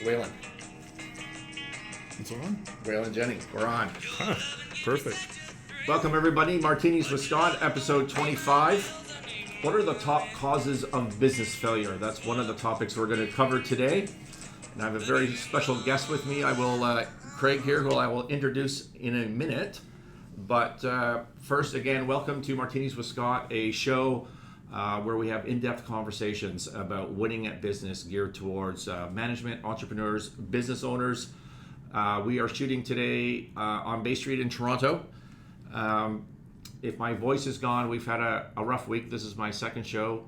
Waylon. It's on? Waylon Jennings, we're on. Perfect. Welcome everybody, Martinis with Scott, episode 25. What are the top causes of business failure? That's one of the topics we're going to cover today. And I have a very special guest with me. I will, Craig here, who I will introduce in a minute. But first, again, welcome to Martinis with Scott, a show where we have in-depth conversations about winning at business geared towards management, entrepreneurs, business owners. We are shooting today on Bay Street in Toronto. If my voice is gone, we've had a rough week. This is my second show.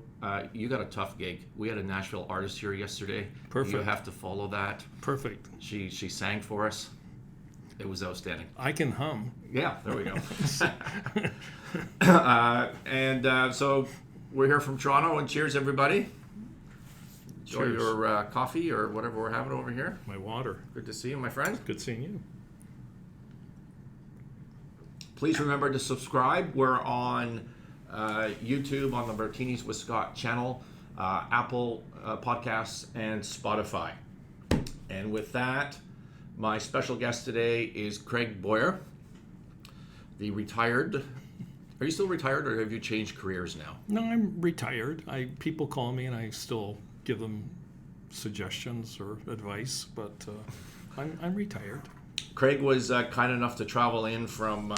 You got a tough gig. We had a Nashville artist here yesterday. Perfect. You have to follow that. Perfect. She sang for us. It was outstanding. I can hum. Yeah, there we go. So we're here from Toronto, and cheers, everybody. Enjoy Cheers. your coffee or whatever we're having over here. My water. Good to see you, my friend. Good seeing you. Please remember to subscribe. We're on YouTube on the Martinis with Scott channel, Apple Podcasts, and Spotify. And with that, my special guest today is Craig Boyer, the retired. Are you still retired, or have you changed careers now? No, I'm retired. People call me and I still give them suggestions or advice, but I'm retired. Craig was kind enough to travel in from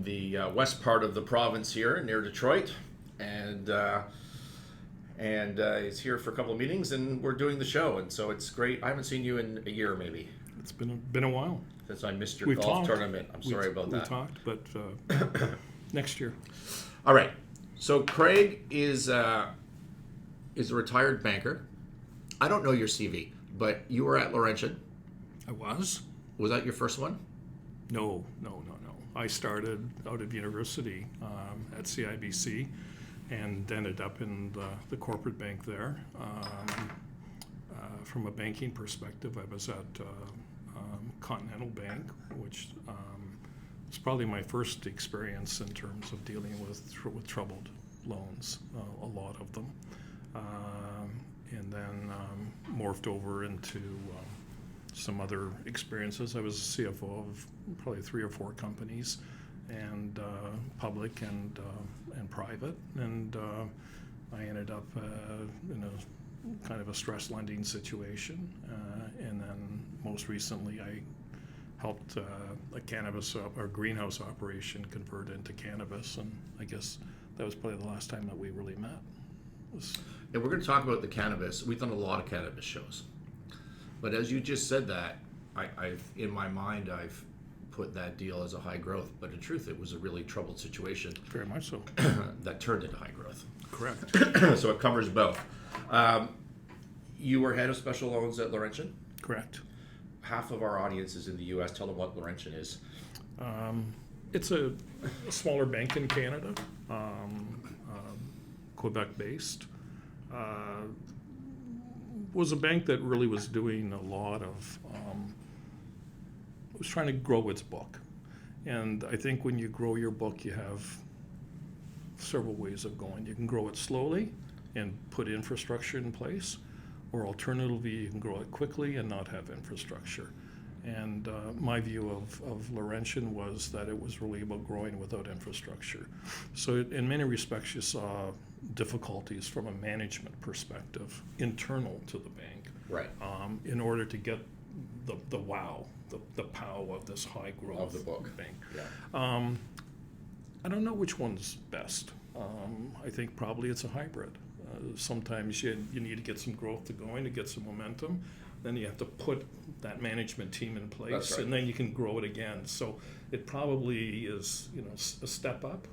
the west part of the province here near Detroit, and he's here for a couple of meetings, and we're doing the show, and so it's great. I haven't seen you in a year, maybe. It's been a while Since I missed your We've golf talked. tournament. I'm sorry about that. We talked, but next year. All right. So Craig is a retired banker. I don't know your CV, but you were at Laurentian. I was? Was that your first one? No. I started out of university at CIBC and ended up in the corporate bank there. From a banking perspective, I was at Continental Bank, which was probably my first experience in terms of dealing with troubled loans, a lot of them. And then morphed over into some other experiences. I was a CFO of probably 3 or 4 companies, and public and private. And I ended up in a kind of a stress lending situation. And then most recently, I helped a cannabis or greenhouse operation convert into cannabis. And I guess that was probably the last time that we really met. And we're going to talk about the cannabis. We've done a lot of cannabis shows. But as you just said that, I've in my mind, I've put that deal as a high growth. But in truth, it was a really troubled situation. Very much so. That turned into high growth. Correct. So it covers both. You were head of special loans at Laurentian. Correct. Half of our audience is in the U.S. Tell them what Laurentian is. It's a smaller bank in Canada, Quebec-based. Was a bank that really was doing a lot of, was trying to grow its book. And I think when you grow your book, you have several ways of going. You can grow it slowly and put infrastructure in place, or alternatively, you can grow it quickly and not have infrastructure. And my view of Laurentian was that it was really about growing without infrastructure. So in many respects, you saw difficulties from a management perspective, internal to the bank, Right. in order to get the wow, the pow of this high growth Of the book. bank. Yeah. I don't know which one's best. I think probably it's a hybrid. Sometimes you need to get some growth to going, to get some momentum. Then you have to put that management team in place, That's right. and then you can grow it again. So it probably is, a step up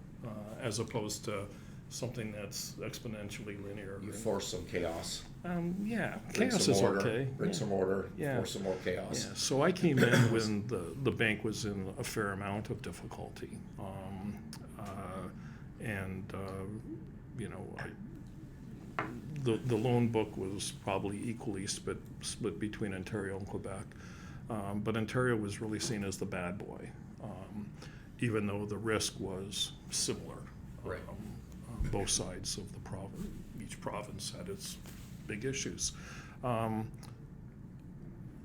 as opposed to something that's exponentially linear. You force some chaos. Yeah, Bring chaos some is order. Bring okay. some order. Yeah. Force some more chaos. Yeah, so I came in when the bank was in a fair amount of difficulty, the loan book was probably equally split between Ontario and Quebec, but Ontario was really seen as the bad boy, even though the risk was similar. Right. Both sides of the province, each province had its big issues.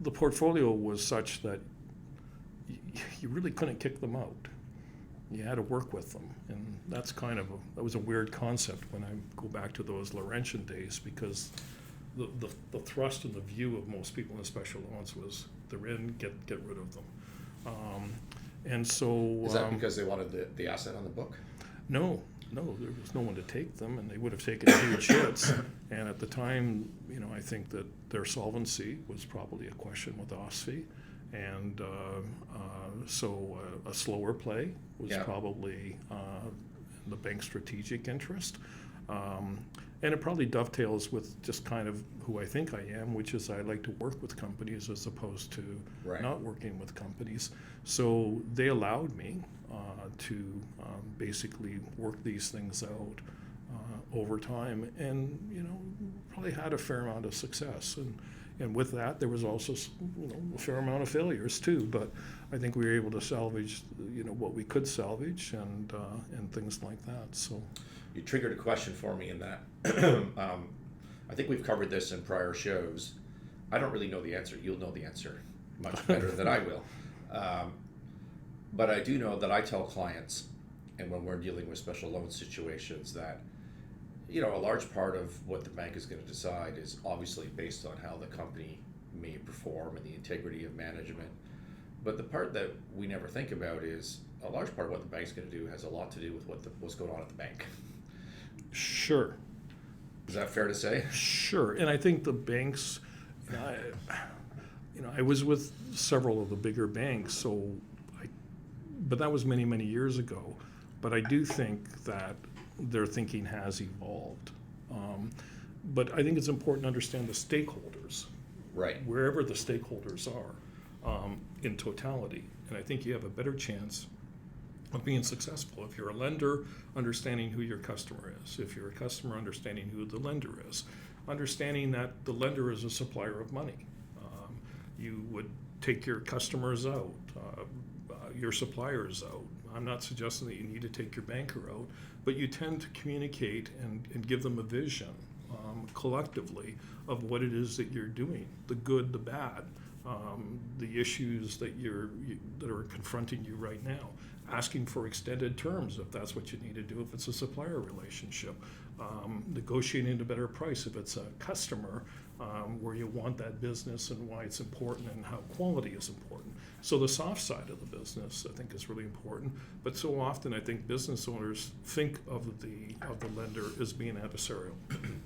the portfolio was such that you really couldn't kick them out. You had to work with them, and that's that was a weird concept when I go back to those Laurentian days, because the thrust and the view of most people in special loans was they're in, get rid of them. And so is that because they wanted the asset on the book? No, there was no one to take them, and they would have taken huge hits. And at the time, I think that their solvency was probably a question with OSFI, and so a slower play was probably in the bank's strategic interest. And it probably dovetails with just kind of who I think I am, which is I like to work with companies as opposed to not working with companies. So they allowed me to basically work these things out over time, and probably had a fair amount of success. And with that, there was also a fair amount of failures too. But I think we were able to salvage what we could salvage, and things like that. So. You triggered a question for me in that. I think we've covered this in prior shows. I don't really know the answer. You'll know the answer much better than I will. But I do know that I tell clients, and when we're dealing with special loan situations, that a large part of what the bank is going to decide is obviously based on how the company may perform and the integrity of management. But the part that we never think about is a large part of what the bank's going to do has a lot to do with what's going on at the bank. Sure. Is that fair to say? Sure. And I think the banks, I was with several of the bigger banks, but that was many, many years ago. But I do think that their thinking has evolved. But I think it's important to understand the stakeholders. Right. Wherever the stakeholders are in totality. And I think you have a better chance of being successful if you're a lender, understanding who your customer is. If you're a customer, understanding who the lender is. Understanding that the lender is a supplier of money. You would take your customers out, your suppliers out. I'm not suggesting that you need to take your banker out, but you tend to communicate and give them a vision collectively of what it is that you're doing, the good, the bad, the issues that are confronting you right now. Asking for extended terms if that's what you need to do, if it's a supplier relationship, negotiating a better price if it's a customer, where you want that business and why it's important and how quality is important. So the soft side of the business, I think, is really important. But so often, I think business owners think of the lender as being adversarial,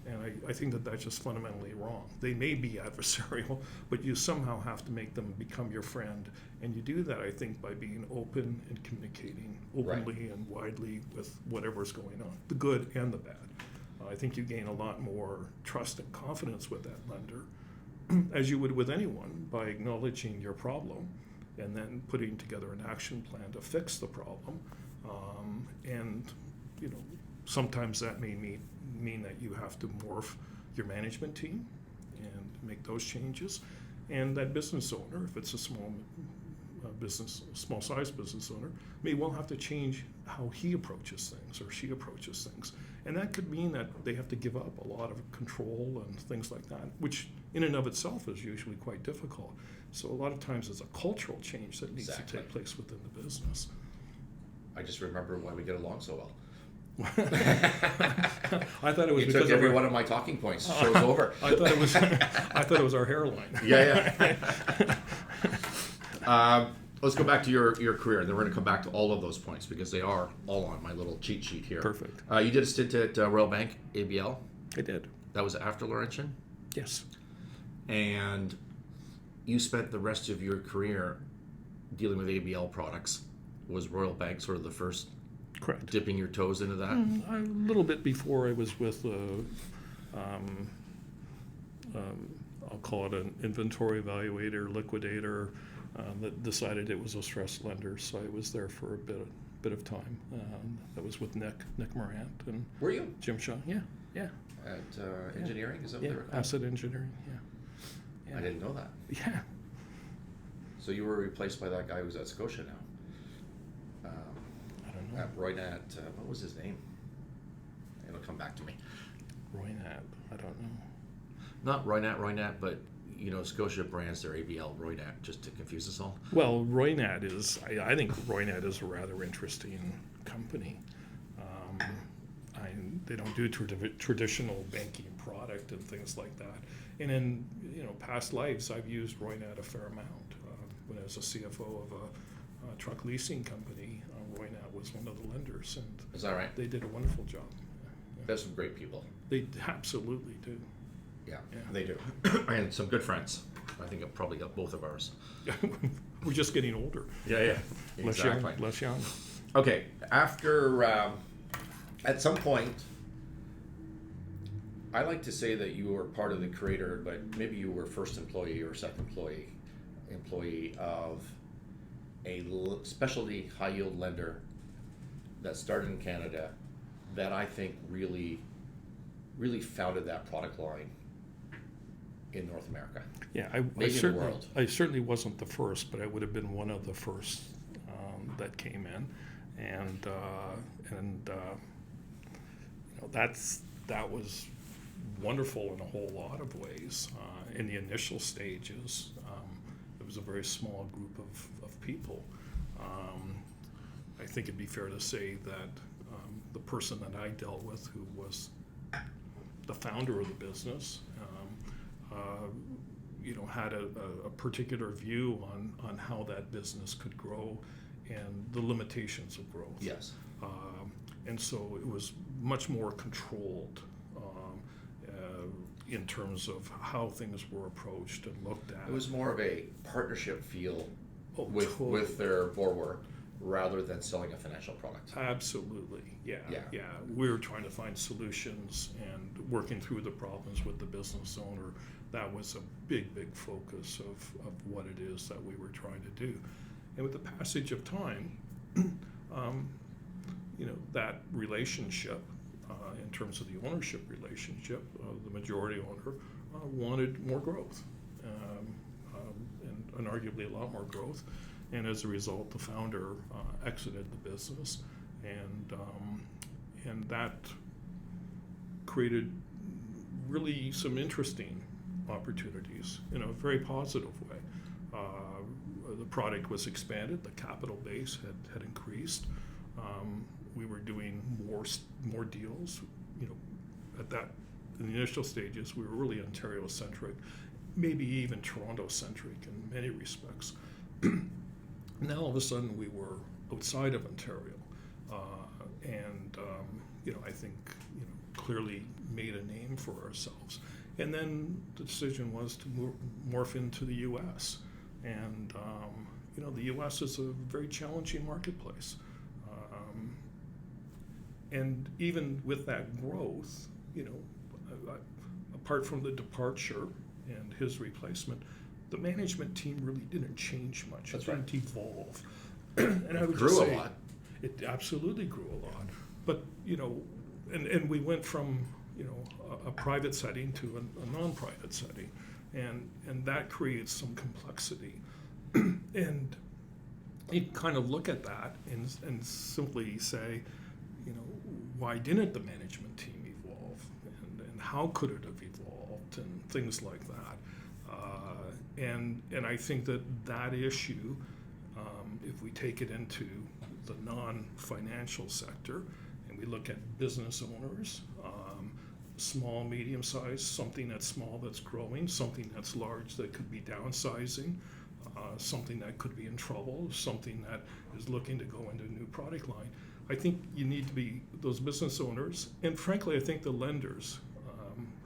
and I think that that's just fundamentally wrong. They may be adversarial, but you somehow have to make them become your friend, and you do that, I think, by being open and communicating openly and widely with whatever's going on, the good and the bad. I think you gain a lot more trust and confidence with that lender, as you would with anyone, by acknowledging your problem and then putting together an action plan to fix the problem. And sometimes that may mean that you have to morph your management team and make those changes. And that business owner, if it's a small-sized business owner, may well have to change how he approaches things or she approaches things. And that could mean that they have to give up a lot of control and things like that, which in and of itself is usually quite difficult. So a lot of times it's a cultural change that needs to take place within the business. I just remember why we get along so well. I thought it was you because took every one of my talking points. Show's over. I thought it was our hairline. Yeah. Let's go back to your career, and then we're going to come back to all of those points because they are all on my little cheat sheet here. Perfect. You did a stint at Royal Bank ABL. I did. That was after Laurentian? Yes. And you spent the rest of your career dealing with ABL products. Was Royal Bank sort of the first correct dipping your toes into that? A little bit before I was with I'll call it an inventory evaluator, liquidator, that decided it was a stress lender, so I was there for a bit of time. That was with Nick Morant and were you Jim Shaw. Yeah. At engineering, is that what they were called? Asset engineering. Yeah. I didn't know that. Yeah. So you were replaced by that guy who's at Scotia now. I don't know. At Roynat, what was his name? It'll come back to me. Roynat, I don't know. Not Roynat, but Scotia brands their ABL Roynat, just to confuse us all. Well, Roynat is, I think Roynat is a rather interesting company. They don't do traditional banking product and things like that. And in past lives, I've used Roynat a fair amount. When I was a CFO of a truck leasing company, Roynat was one of the lenders, and Is that right? they did a wonderful job. There's some great people. They absolutely do. Yeah, Yeah. they do. And some good friends. I think I've probably got both of ours. We're just getting older. Yeah, exactly. Less young. Okay, after, at some point, I like to say that you were part of the creator, but maybe you were first employee or second employee of a specialty high yield lender that started in Canada that I think really founded that product line in North America. Yeah, Maybe in the world. I certainly wasn't the first, but I would have been one of the first that came in, and that was wonderful in a whole lot of ways. In the initial stages, it was a very small group of people. I think it'd be fair to say that the person that I dealt with, who was the founder of the business, had a particular view on how that business could grow and the limitations of growth. Yes. And so it was much more controlled in terms of how things were approached and looked at. It was more of a partnership feel Totally. with their borrower rather than selling a financial product. Absolutely, yeah. We were trying to find solutions and working through the problems with the business owner. That was a big focus of what it is that we were trying to do. And with the passage of time, that relationship, in terms of the ownership relationship, the majority owner wanted more growth, and arguably a lot more growth. And as a result, the founder exited the business, and that created really some interesting opportunities in a very positive way. The product was expanded, the capital base had increased. We were doing more deals. In the initial stages, we were really Ontario-centric, maybe even Toronto-centric in many respects. Now all of a sudden we were outside of Ontario, and I think clearly made a name for ourselves. And then the decision was to morph into the U.S. And the U.S. is a very challenging marketplace. And even with that growth, apart from the departure and his replacement, the management team really didn't change much. That's it didn't evolve. And I would grew just a say lot. It absolutely grew a lot. But and we went from a private setting to a non-private setting, and that creates some complexity. And you kind of look at that and simply say, why didn't the management team evolve, and how could it have evolved, and things like that. And I think that issue, if we take it into the non-financial sector and we look at business owners, small, medium-sized, something that's small that's growing, something that's large that could be downsizing, something that could be in trouble, something that is looking to go into a new product line. I think you need to be those business owners, and frankly, I think the lenders,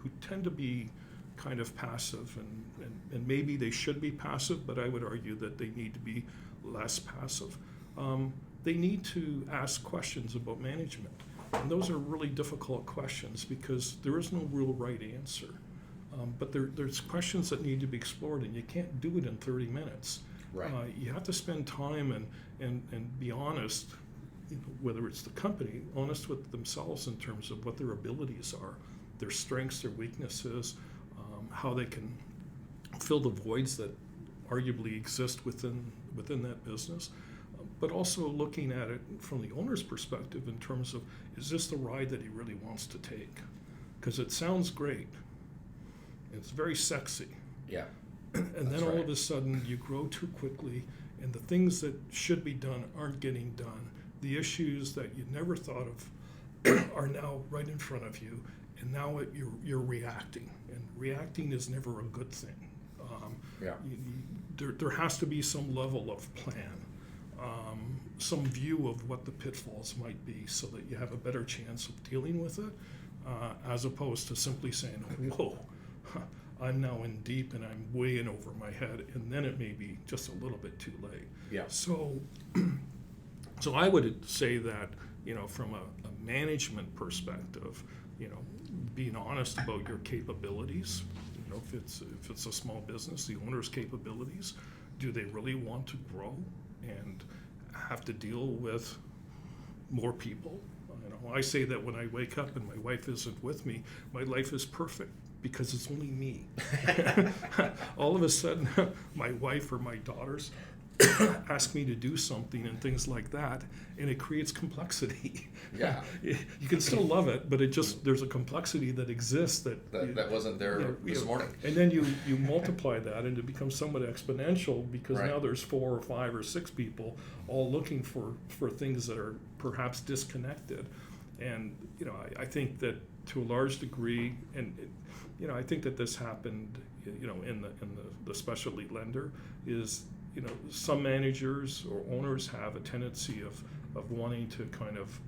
who tend to be kind of passive, and maybe they should be passive, but I would argue that they need to be less passive. They need to ask questions about management. And those are really difficult questions because there is no real right answer. But there's questions that need to be explored, and you can't do it in 30 minutes. Right. You have to spend time and be honest, whether it's the company, honest with themselves in terms of what their abilities are, their strengths, their weaknesses, how they can fill the voids that arguably exist within that business. But also looking at it from the owner's perspective in terms of, is this the ride that he really wants to take? Because it sounds great. It's very sexy. Yeah. And then That's all right. of a sudden you grow too quickly, and the things that should be done aren't getting done. The issues that you never thought of are now right in front of you, and now you're reacting, and reacting is never a good thing. Yeah. There has to be some level of plan, some view of what the pitfalls might be, so that you have a better chance of dealing with it, as opposed to simply saying, "Whoa, I'm now in deep and I'm way in over my head," and then it may be just a little bit too late. Yeah. So I would say that, from a management perspective, being honest about your capabilities. If it's a small business, the owner's capabilities, do they really want to grow and have to deal with more people? I say that when I wake up and my wife isn't with me, my life is perfect because it's only me. All of a sudden, my wife or my daughters ask me to do something and things like that, and it creates complexity. Yeah. You can still love it, but there's a complexity that exists that wasn't there this morning. And then you multiply that, and it becomes somewhat exponential, because Right. now there's 4 or 5 or 6 people all looking for things that are perhaps disconnected. And I think that to a large degree, and I think that this happened in the specialty lender, is some managers or owners have a tendency of wanting to kind of,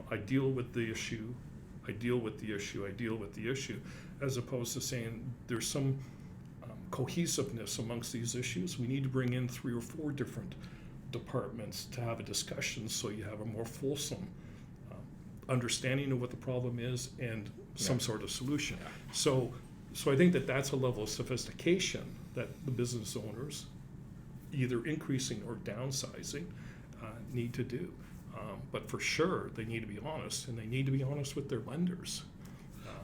I deal with the issue, I deal with the issue, I deal with the issue, as opposed to saying there's some cohesiveness amongst these issues. We need to bring in 3 or 4 different departments to have a discussion, so you have a more fulsome understanding of what the problem is and some sort of solution. Yeah. So I think that that's a level of sophistication that the business owners, either increasing or downsizing, need to do. But for sure, they need to be honest, and they need to be honest with their lenders.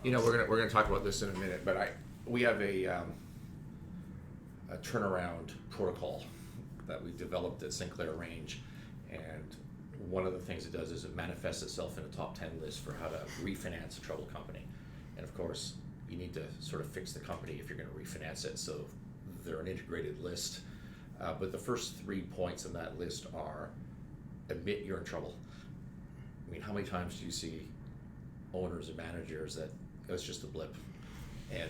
We're gonna talk about this in a minute, but we have a turnaround protocol that we developed at Sinclair Range, and one of the things it does is it manifests itself in a top 10 list for how to refinance a troubled company. And of course, you need to sort of fix the company if you're going to refinance it, so they're an integrated list. But the first 3 points on that list are: admit you're in trouble. I mean, how many times do you see owners and managers that it's just a blip, and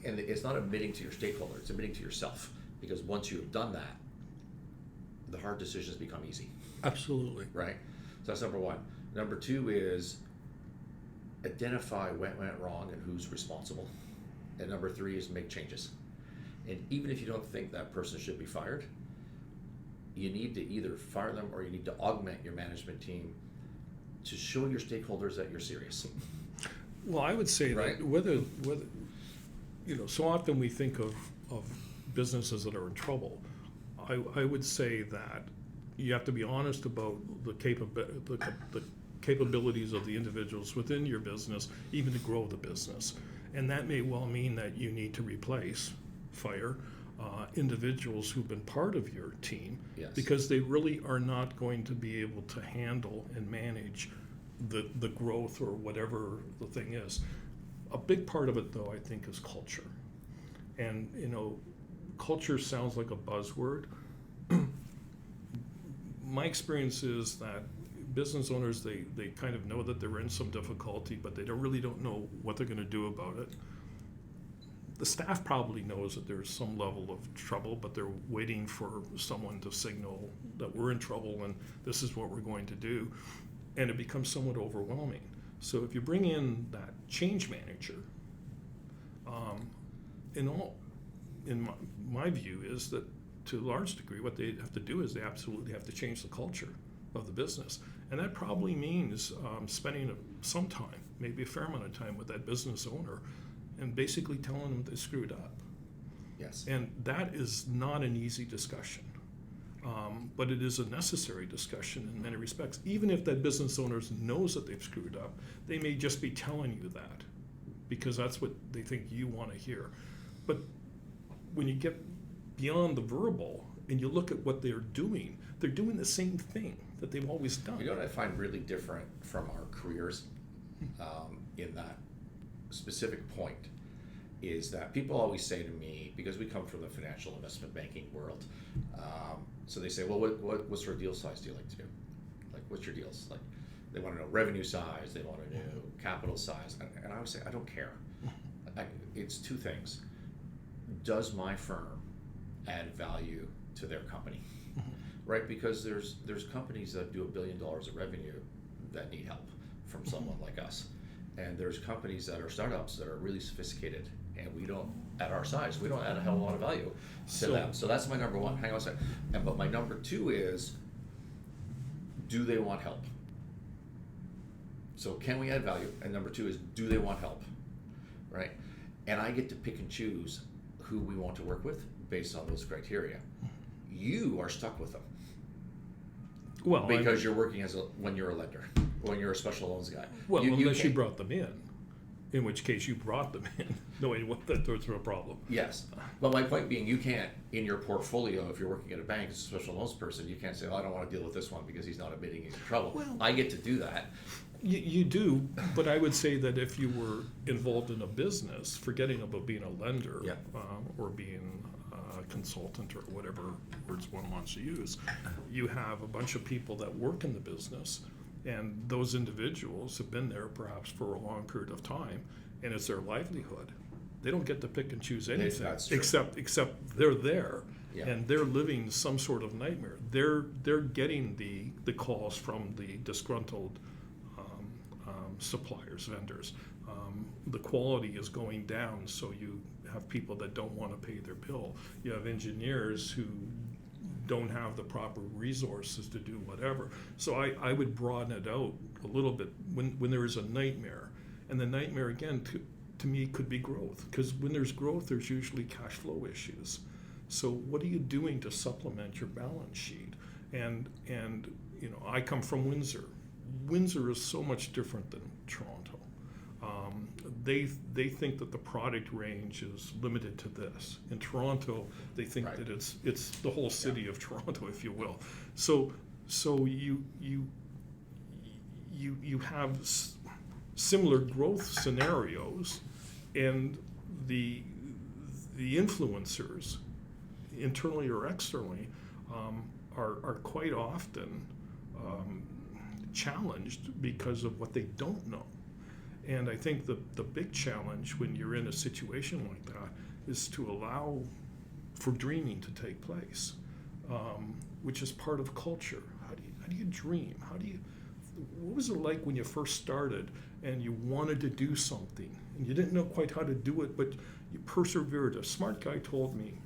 it's not admitting to your stakeholder, it's admitting to yourself, because once you've done that, the hard decisions become easy. Absolutely. Right? So that's number 1. Number 2 is identify what went wrong and who's responsible. And number 3 is make changes. And even if you don't think that person should be fired, you need to either fire them or you need to augment your management team to show your stakeholders that you're serious. Well, I would say Right. that whether so often we think of businesses that are in trouble. I would say that you have to be honest about the capabilities of the individuals within your business, even to grow the business. And that may well mean that you need to fire individuals who've been part of your team, Yes. because they really are not going to be able to handle and manage the growth or whatever the thing is. A big part of it, though, I think, is culture. And culture sounds like a buzzword. My experience is that business owners, they kind of know that they're in some difficulty, but they really don't know what they're going to do about it. The staff probably knows that there's some level of trouble, but they're waiting for someone to signal that we're in trouble and this is what we're going to do. And it becomes somewhat overwhelming. So if you bring in that change manager, in my view is that, to a large degree, what they have to do is they absolutely have to change the culture of the business. And that probably means spending some time, maybe a fair amount of time, with that business owner and basically telling them they screwed up. Yes. And that is not an easy discussion, but it is a necessary discussion in many respects. Even if that business owner knows that they've screwed up, they may just be telling you that because that's what they think you want to hear. But when you get beyond the verbal and you look at what they're doing the same thing that they've always done. What I find really different from our careers in that specific point is that people always say to me, because we come from the financial investment banking world, so they say, well, what sort of deal size do you like to do? Like, what's your deals? Like, they want to know revenue size, they want to know capital size, and I always say, I don't care. It's two things. Does my firm add value to their company? Right? Because there's companies that do $1 billion of revenue that need help from someone like us. And there's companies that are startups that are really sophisticated, and we don't, at our size, we don't add a hell of a lot of value to them. So that's my number one. Hang on a second. But my number two is, do they want help? So can we add value? And number two is, do they want help? Right? And I get to pick and choose who we want to work with based on those criteria. You are stuck with them. Well, because you're working when you're a lender, when you're a special loans guy. Well, unless you brought them in which case you brought them in, knowing that there's a problem. Yes, but my point being, you can't, in your portfolio, if you're working at a bank as a special loans person, you can't say, oh, I don't want to deal with this one because he's not admitting he's in trouble. Well, I get to do that. You do, but I would say that if you were involved in a business, forgetting about being a lender, or being a consultant or whatever words one wants to use, you have a bunch of people that work in the business, and those individuals have been there perhaps for a long period of time, and it's their livelihood. They don't get to pick and choose anything, except they're there. Yeah. And they're living some sort of nightmare. They're getting the calls from the disgruntled suppliers, vendors. The quality is going down, so you have people that don't want to pay their bill. You have engineers who don't have the proper resources to do whatever. So I would broaden it out a little bit when there is a nightmare. And the nightmare, again, to me, could be growth. Because when there's growth, there's usually cash flow issues. So what are you doing to supplement your balance sheet? And you know, I come from Windsor. Windsor is so much different than Toronto. They think that the product range is limited to this. In Toronto, they think that it's the whole city of Toronto, if you will. So you have similar growth scenarios, and the influencers, internally or externally, are quite often challenged because of what they don't know. And I think the big challenge when you're in a situation like that is to allow for dreaming to take place, which is part of culture. How do you dream? What was it like when you first started and you wanted to do something and you didn't know quite how to do it, but you persevered? A smart guy told me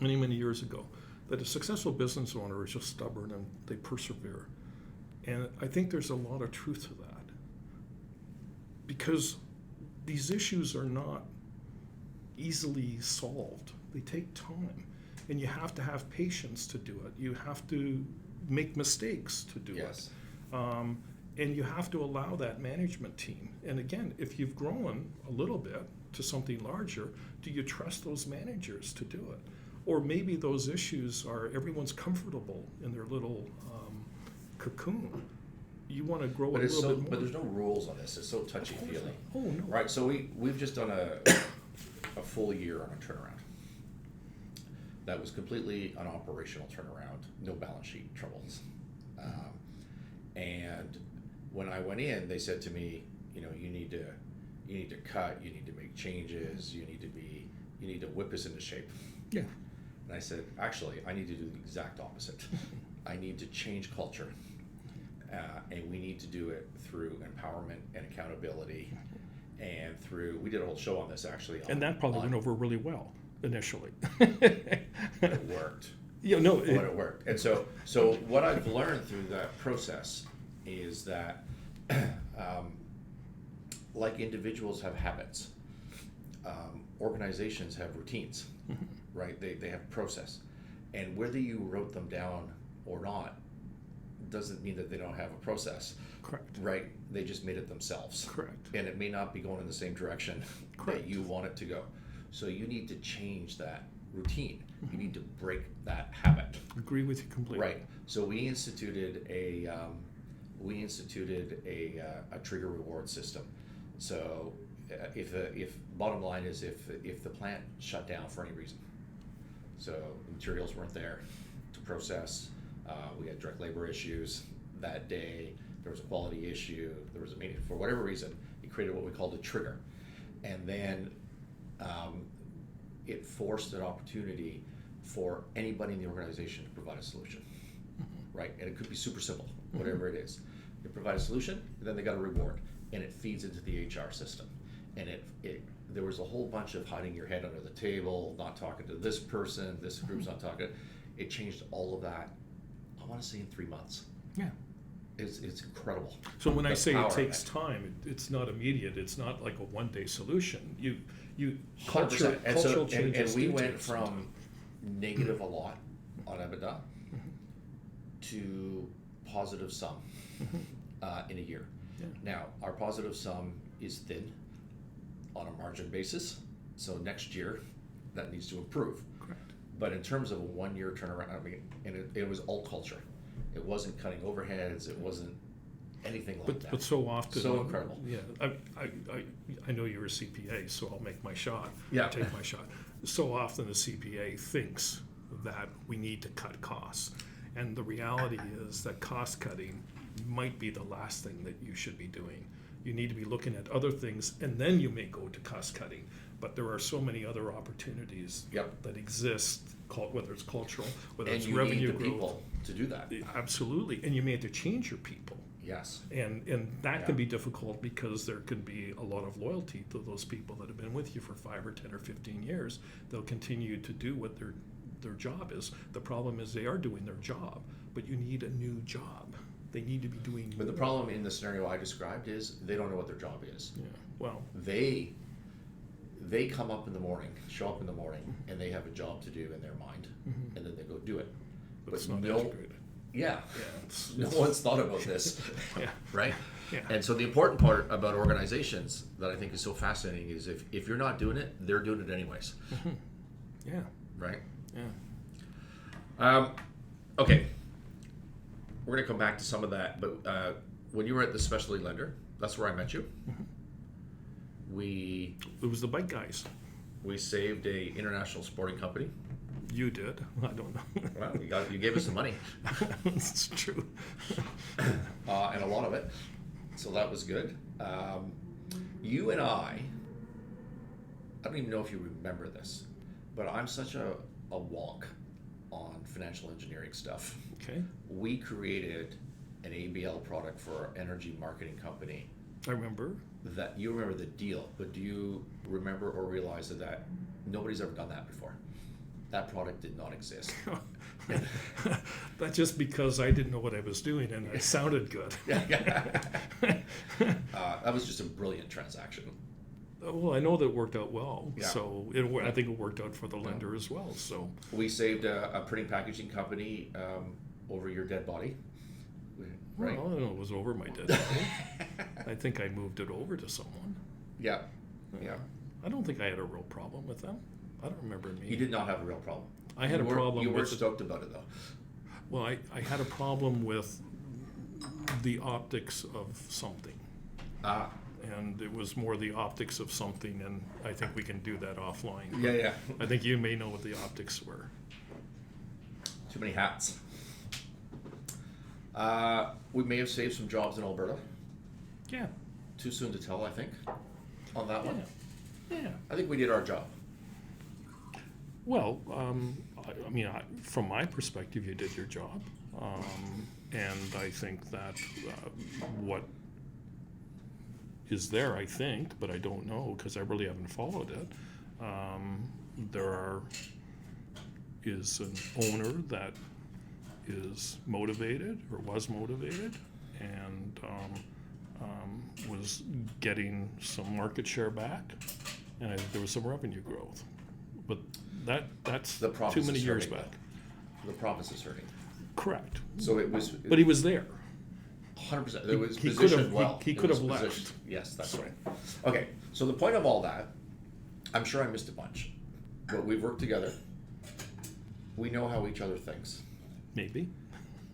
many, many years ago that a successful business owner is just stubborn and they persevere. And I think there's a lot of truth to that, because these issues are not easily solved. They take time, and you have to have patience to do it. You have to make mistakes to do it. And you have to allow that management team. And again, if you've grown a little bit to something larger, do you trust those managers to do it? Or maybe those issues are everyone's comfortable in their little cocoon. You want to grow a little bit more. But there's no rules on this. It's so touchy-feely. Oh, no. Right, so we've just done a full year on a turnaround. That was completely an operational turnaround, no balance sheet troubles. And when I went in, they said to me, you know, you need to cut, you need to make changes, you need to whip us into shape. Yeah. And I said, actually, I need to do the exact opposite. I need to change culture. And we need to do it through empowerment and accountability, and we did a whole show on this actually. And that probably went over really well initially. It worked. Yeah, no. It worked. And so what I've learned through that process is that like individuals have habits, organizations have routines, right? They have process. And whether you wrote them down or not doesn't mean that they don't have a process. Correct. Right? They just made it themselves. Correct. And it may not be going in the same direction that you want it to go. So you need to change that routine. You need to break that habit. Agree with you completely. Right. So we instituted a trigger reward system. So if bottom line is if the plant shut down for any reason, so materials weren't there to process, we had direct labor issues that day, there was a quality issue, there was a meeting, for whatever reason, it created what we called a trigger. And then it forced an opportunity for anybody in the organization to provide a solution, right? And it could be super simple, whatever it is. They provide a solution, and then they got a reward, and it feeds into the HR system. And there was a whole bunch of hiding your head under the table, not talking to this person, this group's not talking. It changed all of that, I want to say in 3 months. Yeah. It's incredible. So when I The say power it of takes time, it's not immediate. It's not like a one-day solution. You cultural 100%. And so, changes. and we do went take some from time. negative a lot on EBITDA to positive sum in a year. Yeah. Now, our positive sum is thin on a margin basis, so next year that needs to improve. Correct. But in terms of a 1 year turnaround, I mean, and it was all culture. It wasn't cutting overheads. It wasn't anything like that. But so often, So incredible. Yeah, I know you're a CPA, so I'll make my shot. Yeah. Take my shot. So often the CPA thinks that we need to cut costs, and the reality is that cost cutting might be the last thing that you should be doing. You need to be looking at other things, and then you may go to cost cutting. But there are so many other opportunities that exist, whether it's cultural, whether And it's you revenue need the growth. people to do that. Absolutely, and you may have to change your people. Yes. And that Yeah. can be difficult because there can be a lot of loyalty to those people that have been with you for 5 or 10 or 15 years. They'll continue to do what their job is. The problem is they are doing their job, but you need a new job. They need to be doing. But the problem in the scenario I described is they don't know what their job is. Yeah. Well. They come up in the morning, show up in the morning, and they have a job to do in their mind, and then they go do it. But it's not integrated. Yeah. Yeah. No one's thought about this. Yeah. Right? Yeah. And so the important part about organizations that I think is so fascinating is if you're not doing it, they're doing it anyways. Yeah. Right? Yeah. Okay. We're going to come back to some of that, but when you were at the specialty lender, that's where I met you. It was the bike guys. We saved a international sporting company. You did. I don't know. Well, you gave us some money. It's true. And a lot of it. So that was good. You and I don't even know if you remember this, but I'm such a wonk on financial engineering stuff. Okay. We created an ABL product for our energy marketing company. I remember. That you remember the deal, but do you remember or realize that nobody's ever done that before? That product did not exist. That's just because I didn't know what I was doing and it sounded good. That was just a brilliant transaction. Well, I know that it worked out well, Yeah. so I think it worked out for the lender as well. So We saved a printing packaging company over your dead body. Right? Well, I don't know, it was over my dead body. I think I moved it over to someone. Yeah. I don't think I had a real problem with them. I don't remember me. You did not have a real problem. I had a problem You were with stoked about it though. Well, I had a problem with the optics of something. And it was more the optics of something, and I think we can do that offline. Yeah. I think you may know what the optics were. Too many hats. We may have saved some jobs in Alberta. Yeah. Too soon to tell, I think, on that one. Yeah. I think we did our job. Well, I mean, from my perspective, you did your job. And I think that what is there, I think, but I don't know because I really haven't followed it. There is an owner that is motivated or was motivated and was getting some market share back, and I think there was some revenue growth. But that's The province too many is years hurting, back. The province is hurting. Correct. So it was. But he was there. 100%. It was He could positioned have- well. he It could was have left. positioned- Yes, that's right. Okay, so the point of all that, I'm sure I missed a bunch, but we've worked together. We know how each other thinks Maybe.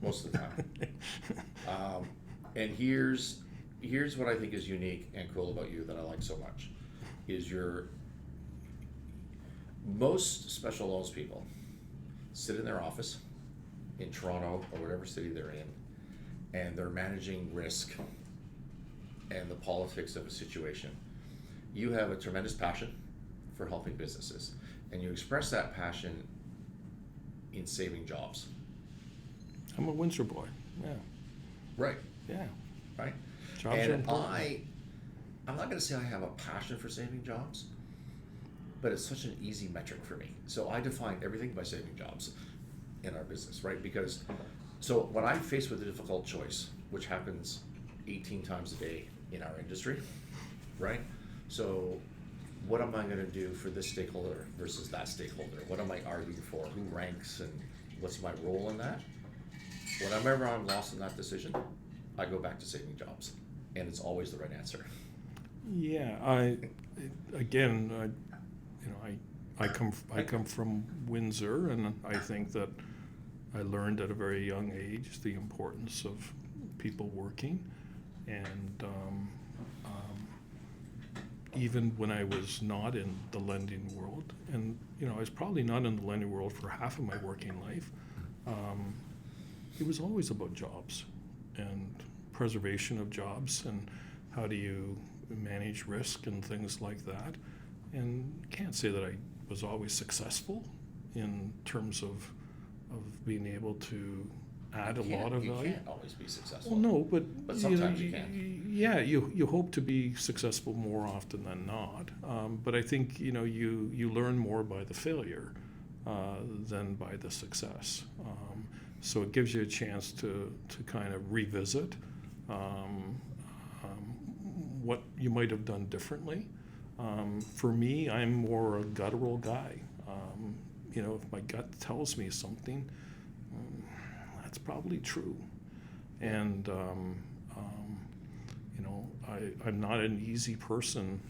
most of the time. And here's what I think is unique and cool about you that I like so much. is most special loans people sit in their office in Toronto or whatever city they're in, and they're managing risk and the politics of a situation. You have a tremendous passion for helping businesses, and you express that passion in saving jobs. I'm a Windsor boy. Yeah. Right. Yeah. Right. Jobs are And important. I'm not going to say I have a passion for saving jobs, but it's such an easy metric for me. So I define everything by saving jobs in our business, right? Because so when I'm faced with a difficult choice, which happens 18 times a day in our industry, right? So what am I going to do for this stakeholder versus that stakeholder? What am I arguing for? Who ranks and what's my role in that? Whenever I'm lost in that decision, I go back to saving jobs, and it's always the right answer. Yeah, I come from Windsor, and I think that I learned at a very young age the importance of people working, and even when I was not in the lending world, and I was probably not in the lending world for half of my working life, it was always about jobs and preservation of jobs and how do you manage risk and things like that. And can't say that I was always successful in terms of being able to add a lot of value. You can't always be successful. Well, no, but sometimes you can. Yeah, you hope to be successful more often than not. But I think you learn more by the failure than by the success. So it gives you a chance to kind of revisit what you might have done differently. For me, I'm more a guttural guy. If my gut tells me something, that's probably true. And I'm not an easy person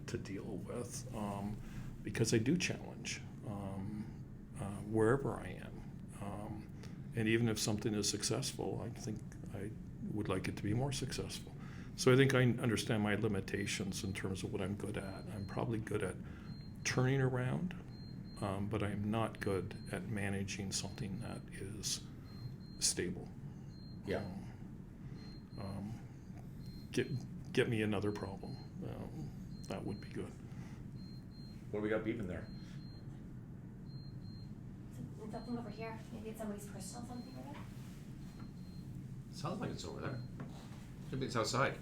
to deal with because I do challenge wherever I am. And even if something is successful, I think I would like it to be more successful. So I think I understand my limitations in terms of what I'm good at. I'm probably good at turning around, but I'm not good at managing something that is stable. Yeah. Get me another problem. That would be good. What do we got beeping there? Something over here. Maybe it's somebody's personal something over there. Sounds like it's over there. Maybe it's outside.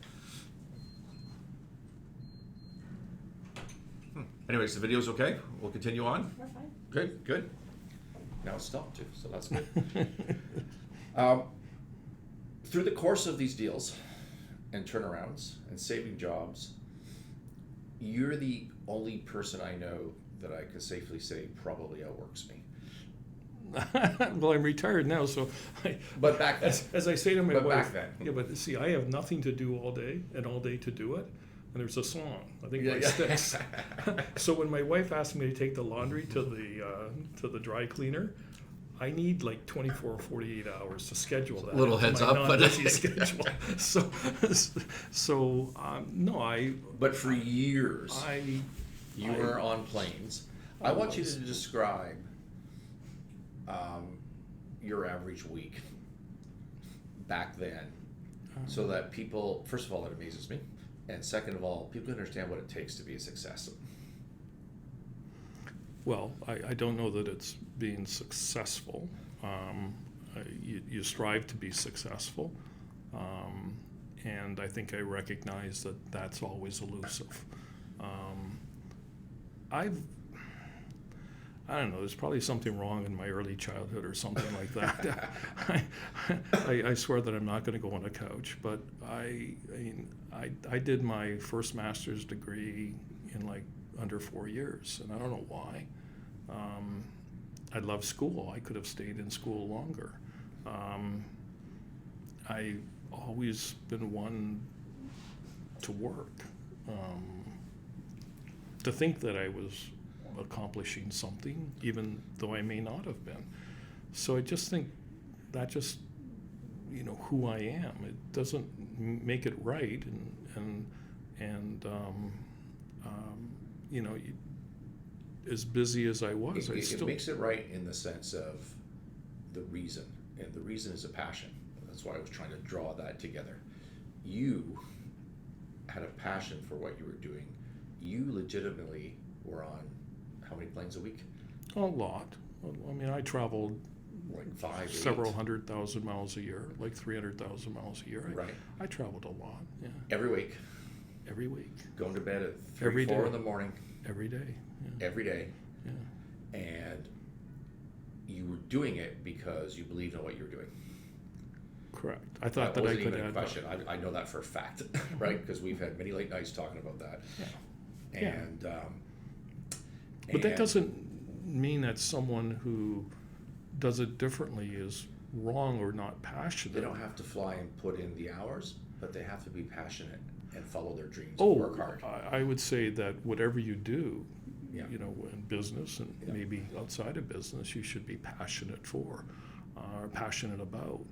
Anyways, the video's okay. We'll continue on. We're fine. Good. Now it's stopped too, so that's good. Through the course of these deals and turnarounds and saving jobs, you're the only person I know that I could safely say probably outworks me. Well, I'm retired now, so But back then. as I say to my But wife, back then. yeah, but see, I have nothing to do all day and all day to do it. And there's a song, I think Yeah, by yeah. Styx. So when my wife asked me to take the laundry to the dry cleaner, I need like 24 or 48 hours to schedule that. Little into heads my up, but- non-busy schedule. So no, But for years, I you were on planes. I want you to describe your average week back then, so that people, first of all, that amazes me, and second of all, people understand what it takes to be a success. Well, I don't know that it's being successful. You strive to be successful, and I think I recognize that that's always elusive. I don't know, there's probably something wrong in my early childhood or something like that. I swear that I'm not going to go on a couch, but I did my first master's degree in like under 4 years, and I don't know why. I love school. I could have stayed in school longer. I've always been one to work. To think that I was accomplishing something, even though I may not have been. So I just think that just, who I am. It doesn't make it right, and you know, as busy as I was, It makes it right in the sense of the reason, and the reason is a passion. That's why I was trying to draw that together. You had a passion for what you were doing. You legitimately were on how many planes a week? a lot. I mean, I traveled Like 5, several 8? 100,000 miles a year, like 300,000 miles a year. Right. I traveled a lot. Yeah, Every week, every week, going to bed at 3, Every 4 day. in the morning, every day. Yeah, every day, yeah. and you were doing it because you believed in what you were doing. Correct. I thought that I wasn't could even a add question. I know that for a fact, right? Because we've had many late nights talking about that. Yeah. And But that doesn't mean that someone who does it differently is wrong or not passionate. they don't have to fly and put in the hours, but they have to be passionate and follow their dreams Oh, and work hard. I would say that whatever you do, Yeah. you know, in business and Yeah. maybe outside of business, you should be passionate for, or passionate about.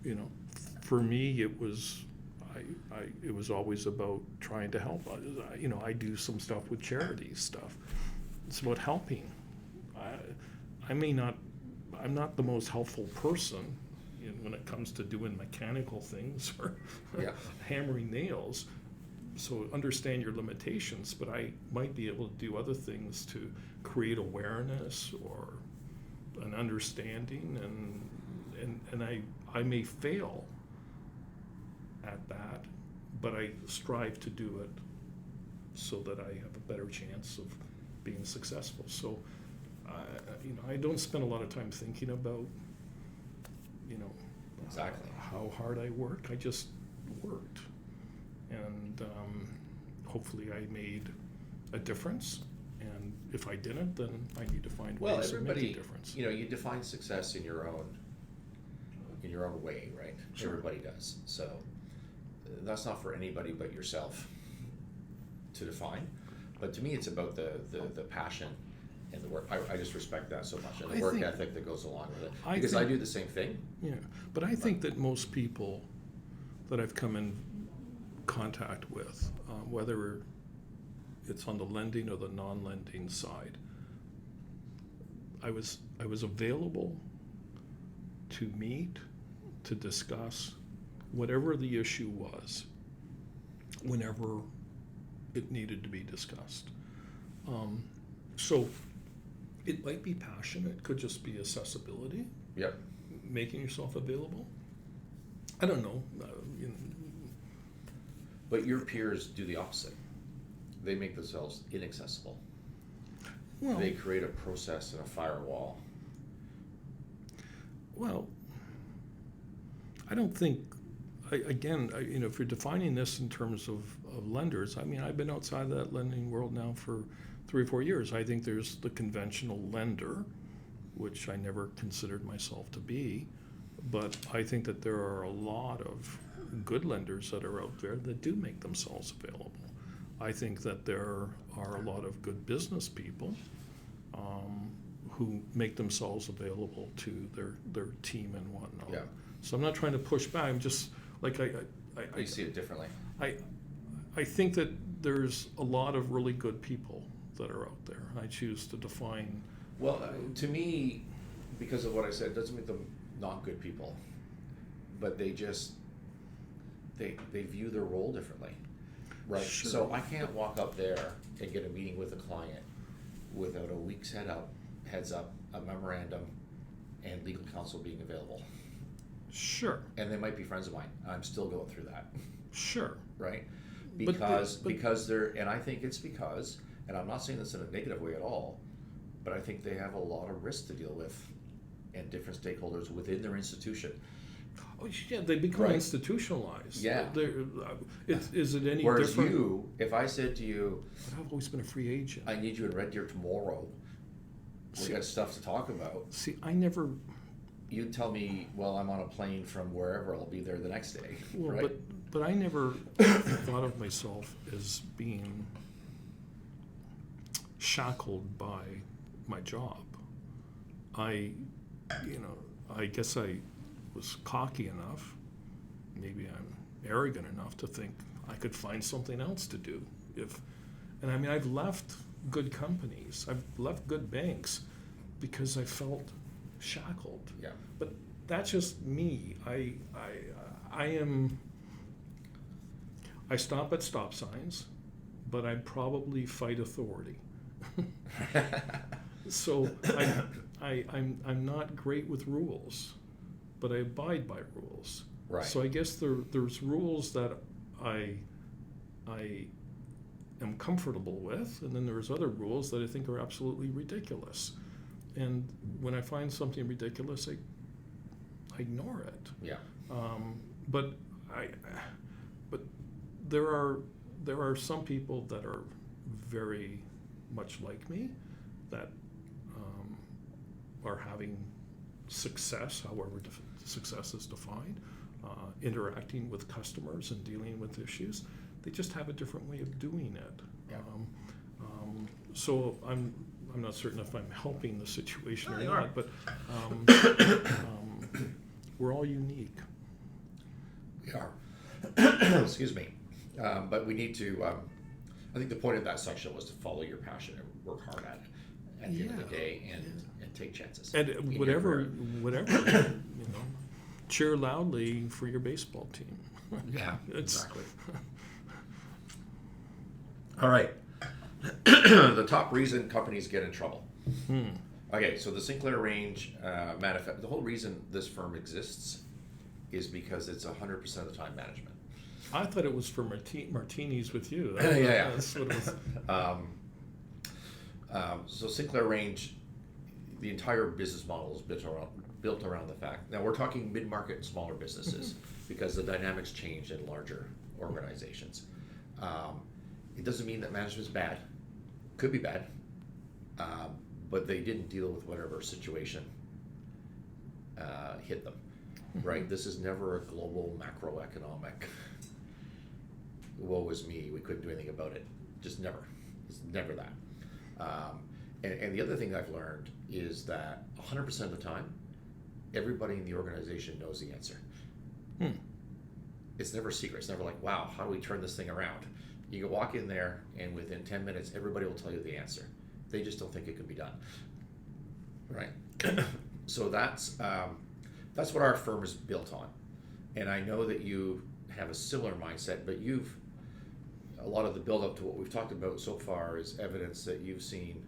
You know, for me, it was, it was always about trying to help. You know, I do some stuff with charity stuff. It's about helping. I'm not the most helpful person when it comes to doing mechanical things or Yeah. hammering nails. So understand your limitations, but I might be able to do other things to create awareness or an understanding, and I may fail at that, but I strive to do it so that I have a better chance of being successful. So, you know, I don't spend a lot of time thinking about, you know, Exactly. how hard I work. I just worked, and hopefully I made a difference. And if I didn't, then I need to find Well, ways of making everybody, a difference. you know, you define success in your own way, right? Sure. Everybody does. So that's not for anybody but yourself to define. But to me, it's about the passion and the work. I just respect that so much, and the I work think- ethic that goes along with it. I Because I think- do the same thing. Yeah, but I think that most people that I've come in contact with, whether it's on the lending or the non-lending side, I was available to meet, to discuss whatever the issue was, whenever it needed to be discussed. So it might be passion, it could just be accessibility, Yep. making yourself available. I don't know. You know, But your peers do the opposite. They make themselves inaccessible. well, They create a process and a firewall. well, I don't think. You know, if you're defining this in terms of lenders, I mean, I've been outside of that lending world now for 3 or 4 years. I think there's the conventional lender, which I never considered myself to be, but I think that there are a lot of good lenders that are out there that do make themselves available. I think that there are a lot of good business people who make themselves available to their team and whatnot. Yeah. So I'm not trying to push back. I'm just like You see it differently. I think that there's a lot of really good people that are out there. I choose to define. Well, to me, because of what I said, it doesn't make them not good people, but they just they view their role differently, right? Sure. So I can't walk up there and get a meeting with a client without a week's heads up, a memorandum, and legal counsel being available. Sure, And they might be friends of mine. I'm still going through that, sure. right? But Because they're, and I think it's because, and I'm not saying this in a negative way at all, but I think they have a lot of risk to deal with and different stakeholders within their institution. Oh, yeah, they become Right. institutionalized. Yeah. Is it any Whereas different? you, if I said to you, But I've always been a free agent. I need you in Red Deer tomorrow, we See- got stuff to talk about, See, I never. you'd tell me, well, I'm on a plane from wherever, I'll be there the next day, Well, right? but I never thought of myself as being shackled by my job. I guess I was cocky enough, maybe I'm arrogant enough to think I could find something else to do. And I mean, I've left good companies, I've left good banks because I felt shackled. Yeah. But that's just me. I stop at stop signs, but I probably fight authority. So I'm not great with rules, but I abide by rules. Right. So I guess there's rules that I am comfortable with, and then there's other rules that I think are absolutely ridiculous. And when I find something ridiculous, I ignore it. Yeah. But there are some people that are very much like me that are having success, however success is defined, interacting with customers and dealing with issues. They just have a different way of doing it. Yeah. So I'm not certain if I'm helping the situation or you not, are. but we're all unique. We are. Excuse me. But we need to, I think the point of that section was to follow your passion and work hard at it at the end of the day and take chances. And in your whatever, career. cheer loudly for your baseball team. Yeah, It's- exactly. All right. The top reason companies get in trouble. Okay, so the Sinclair range manifest. The whole reason this firm exists is because it's 100% of the time management. I thought it was for martinis with you. Yeah. That's what it was. So Sinclair range, the entire business model is built around the fact. Now we're talking mid-market and smaller businesses because the dynamics change in larger organizations. It doesn't mean that management's bad. Could be bad, but they didn't deal with whatever situation hit them. Right? This is never a global macroeconomic. Woe is me. We couldn't do anything about it. Just never. It's never that. And the other thing I've learned is that 100% of the time, everybody in the organization knows the answer. It's never a secret. It's never like, wow, how do we turn this thing around? You can walk in there, and within 10 minutes, everybody will tell you the answer. They just don't think it can be done. Right? So that's what our firm is built on. And I know that you have a similar mindset, but a lot of the build-up to what we've talked about so far is evidence that you've seen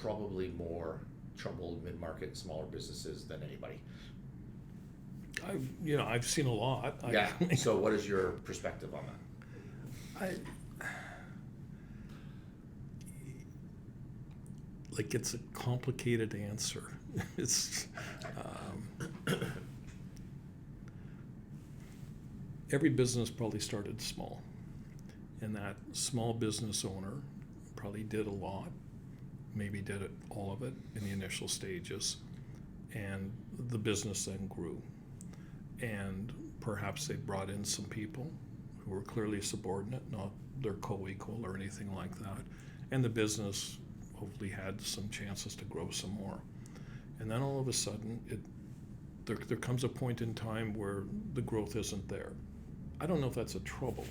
probably more troubled mid-market and smaller businesses than anybody. I've seen a lot. Yeah. So what is your perspective on that? It's a complicated answer. It's every business probably started small, and that small business owner probably did a lot, maybe did all of it in the initial stages, and the business then grew. And perhaps they brought in some people who were clearly subordinate, not their co-equal or anything like that, and the business hopefully had some chances to grow some more. And then all of a sudden, there comes a point in time where the growth isn't there. I don't know if that's a trouble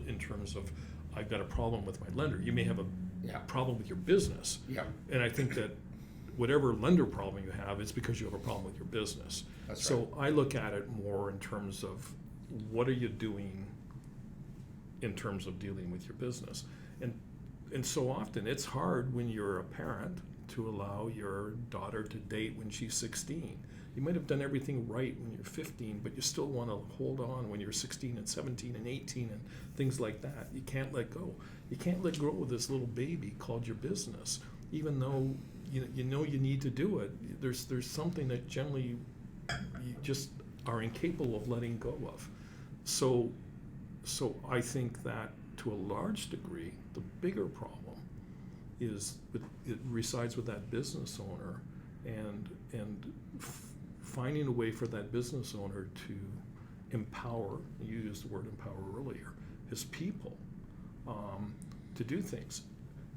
in terms of I've got a problem with my lender. You may have a problem with your business. Yeah. And I think that whatever lender problem you have, it's because you have a problem with your business. That's so I look at it more in terms of what are you doing in terms of dealing with your business. And so often it's hard when you're a parent to allow your daughter to date when she's 16. You might have done everything right when you're 15, but you still want to hold on when you're 16 and 17 and 18 and things like that. You can't let go. You can't let go of this little baby called your business, even though you know you need to do it. There's something that generally you just are incapable of letting go of. So I think that to a large degree, the bigger problem is it resides with that business owner and finding a way for that business owner to empower, you used the word empower earlier, his people to do things.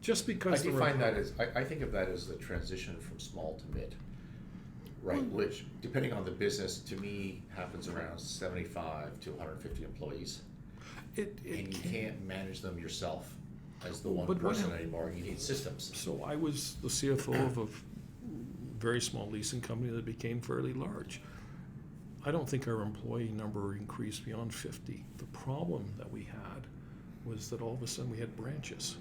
Just because I think of that as the transition from small to mid, right? Which, depending on the business, to me happens around 75 to 150 employees. It and you can. can't manage them yourself as the one But what person hap- anymore. You need systems. So I was the CFO of a very small leasing company that became fairly large. I don't think our employee number increased beyond 50. The problem that we had was that all of a sudden we had branches.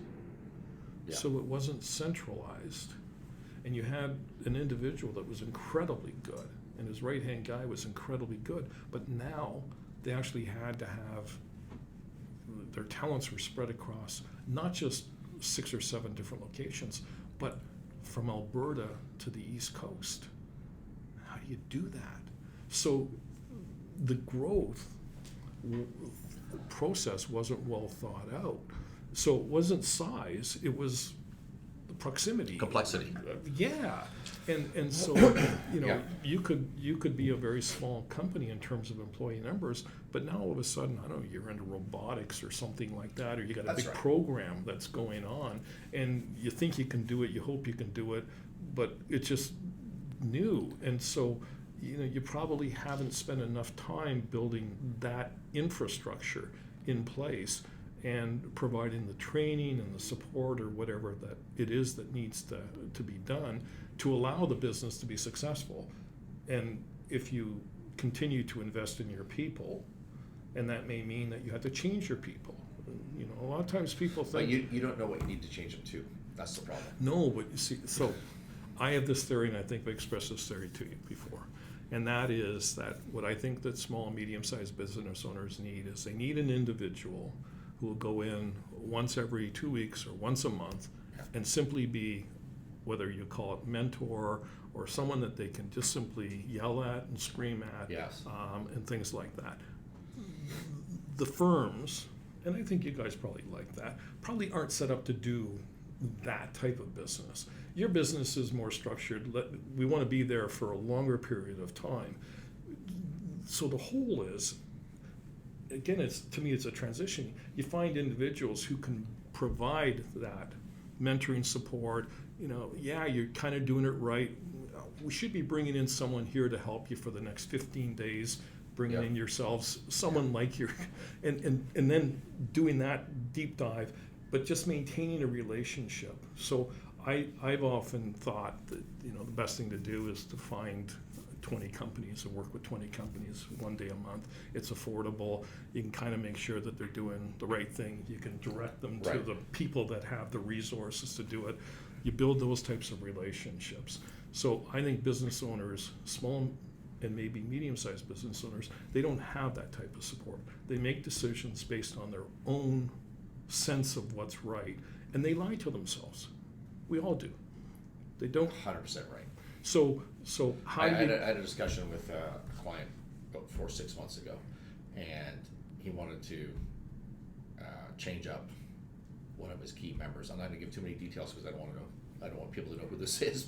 Yeah. So it wasn't centralized. And you had an individual that was incredibly good, and his right-hand guy was incredibly good, but now they actually had to have, their talents were spread across not just 6 or 7 different locations, but from Alberta to the East Coast. How do you do that? So the growth process wasn't well thought out. So it wasn't size, it was the proximity. Complexity. Yeah, and so Yeah. you could be a very small company in terms of employee numbers, but now all of a sudden, I don't know, you're into robotics or something like that, or you got a That's big right. program that's going on, and you think you can do it, you hope you can do it, but it's just new, and so you probably haven't spent enough time building that infrastructure in place and providing the training and the support or whatever that it is that needs to be done to allow the business to be successful. And if you continue to invest in your people, and that may mean that you have to change your people. A lot of times people But think, you don't know what you need to change them to. That's the problem. no, but you see, so I have this theory, and I think I've expressed this theory to you before. And that is that what I think that small and medium-sized business owners need is they need an individual who will go in once every 2 weeks or once a month and simply be, whether you call it mentor or someone that they can just simply yell at and scream at, Yes. and things like that. The firms, and I think you guys probably like that, probably aren't set up to do that type of business. Your business is more structured. We want to be there for a longer period of time. So the whole is, again, to me, it's a transition. You find individuals who can provide that mentoring support. You're kind of doing it right. We should be bringing in someone here to help you for the next 15 days, bringing in yourselves, someone like your, and then doing that deep dive, but just maintaining a relationship. So I've often thought that the best thing to do is to find 20 companies and work with 20 companies 1 day a month. It's affordable. You can kind of make sure that they're doing the right thing. You can direct them to Right. the people that have the resources to do it. You build those types of relationships. So I think business owners, small and maybe medium-sized business owners, they don't have that type of support. They make decisions based on their own sense of what's right, and they lie to themselves. We all do. They don't. 100% right. So how I do had you? a discussion with a client about 4 or 6 months ago, and he wanted to change up one of his key members. I'm not going to give too many details because I don't want people to know who this is,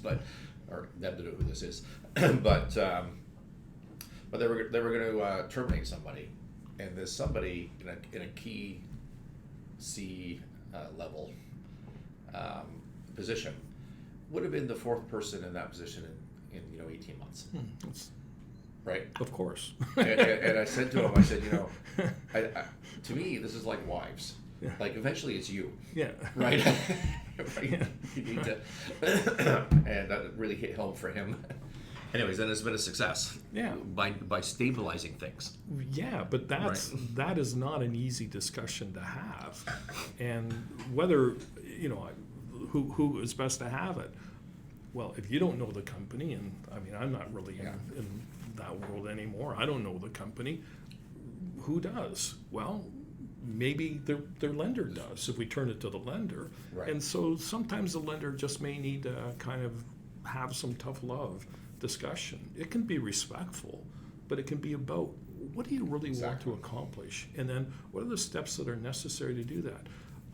or them to know who this is. but they were going to terminate somebody, and there's somebody in a key C level position would have been the 4th person in that position in 18 months, right? Of course. and I said to him, I said, to me, this is like wives. Yeah. Like eventually it's you, Yeah. right? Right? Yeah. You need to, and that really hit home for him. Anyways, then it's been a success. Yeah. By stabilizing things. Yeah, but that is not an easy discussion to have, and whether who is best to have it. Well, if you don't know the company, and I mean, I'm not really in that world anymore. I don't know the company. Who does? Well, maybe their lender does if we turn it to the lender. Right. And so sometimes the lender just may need to kind of have some tough love discussion. It can be respectful, but it can be about what do you really want to accomplish, and then what are the steps that are necessary to do that.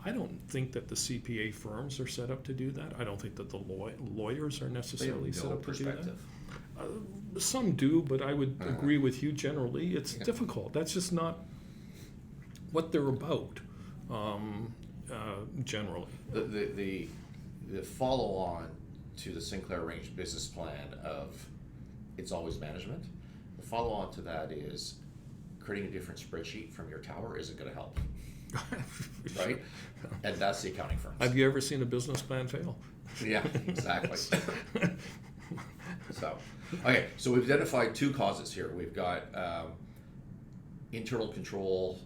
I don't think that the CPA firms are set up to do that. I don't think that the lawyers are necessarily set up to do that. Some do, but I would agree with you generally. It's difficult. That's just not what they're about, generally. The follow-on to the Sinclair Range business plan of it's always management, the follow-on to that is creating a different spreadsheet from your tower isn't going to help. right? And that's the accounting firms. Have you ever seen a business plan fail? Yeah, exactly. So, okay, so we've identified two causes here. We've got internal control,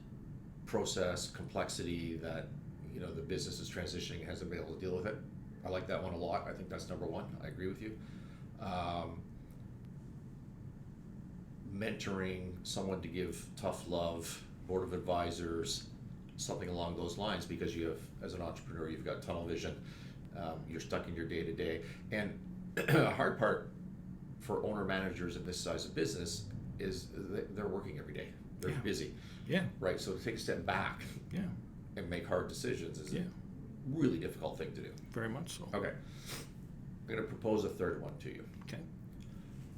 process, complexity that, you know, the business is transitioning, hasn't been able to deal with it. I like that one a lot. I think that's number one. I agree with you. Mentoring someone to give tough love, board of advisors, something along those lines, because you have, as an entrepreneur, you've got tunnel vision. You're stuck in your day to day. And a hard part for owner managers in this size of business is they're working every day. They're busy. Yeah. Right. So to take a step back Yeah. and make hard decisions is Yeah. a really difficult thing to do. Very much so. Okay. I'm going to propose a third one to you. Okay.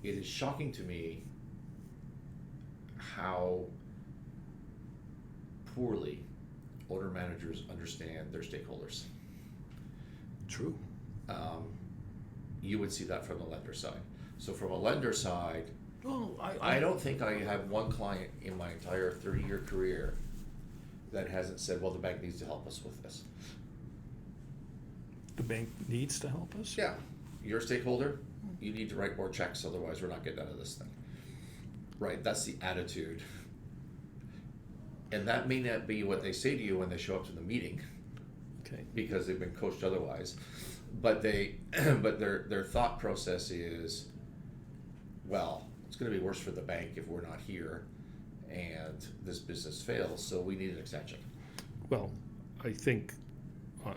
It is shocking to me how poorly owner managers understand their stakeholders. True. You would see that from the lender side. So from a lender side, Well, I don't think I have one client in my entire 30-year career that hasn't said, well, the bank needs to help us with this. The bank needs to help us. Yeah, you're a stakeholder, you need to write more checks, otherwise we're not getting out of this thing. Right, that's the attitude. And that may not be what they say to you when they show up to the meeting, Okay. because they've been coached otherwise. But but their thought process is, well, it's going to be worse for the bank if we're not here, and this business fails, so we need an extension. Well, I think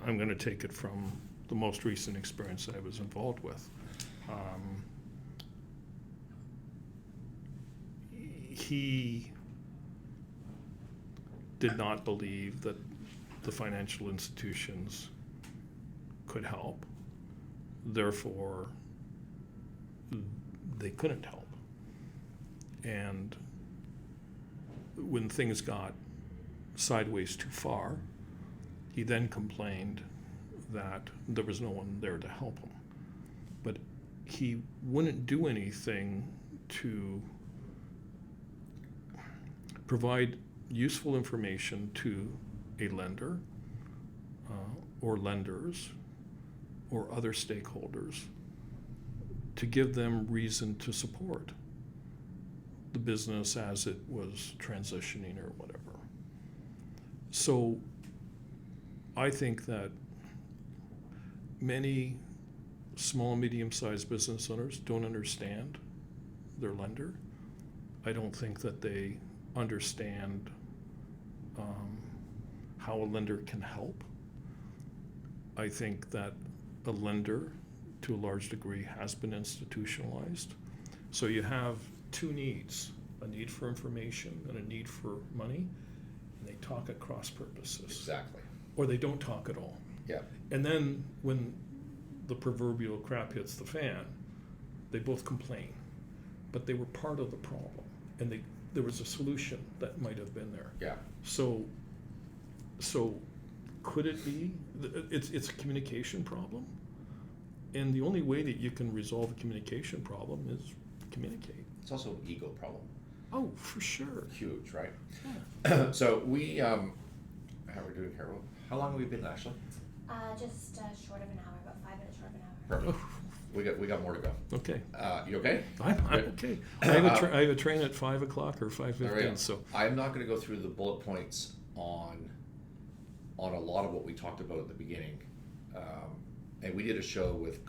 I'm going to take it from the most recent experience I was involved with. He did not believe that the financial institutions could help. Therefore, they couldn't help. And when things got sideways too far, he then complained that there was no one there to help him. But he wouldn't do anything to provide useful information to a lender or lenders or other stakeholders to give them reason to support the business as it was transitioning or whatever. So I think that many small, medium-sized business owners don't understand their lender. I don't think that they understand how a lender can help. I think that a lender, to a large degree, has been institutionalized. So you have two needs, a need for information and a need for money, and they talk at cross purposes. Exactly. Or they don't talk at all. Yeah. And then when the proverbial crap hits the fan, they both complain. But they were part of the problem, and there was a solution that might have been there. Yeah. So could it be, it's a communication problem? And the only way that you can resolve a communication problem is communicate. It's also an ego problem. Oh, for sure. Huge, right? Yeah. So we, how are we doing here? How long have we been, Ashley? Just short of an hour, about 5 minutes short of an hour. Perfect. We got more to go. Okay. You okay? I'm Good. okay. I have a train at 5 o'clock or There we go. 5:15, so. I'm not going to go through the bullet points on a lot of what we talked about at the beginning. And we did a show with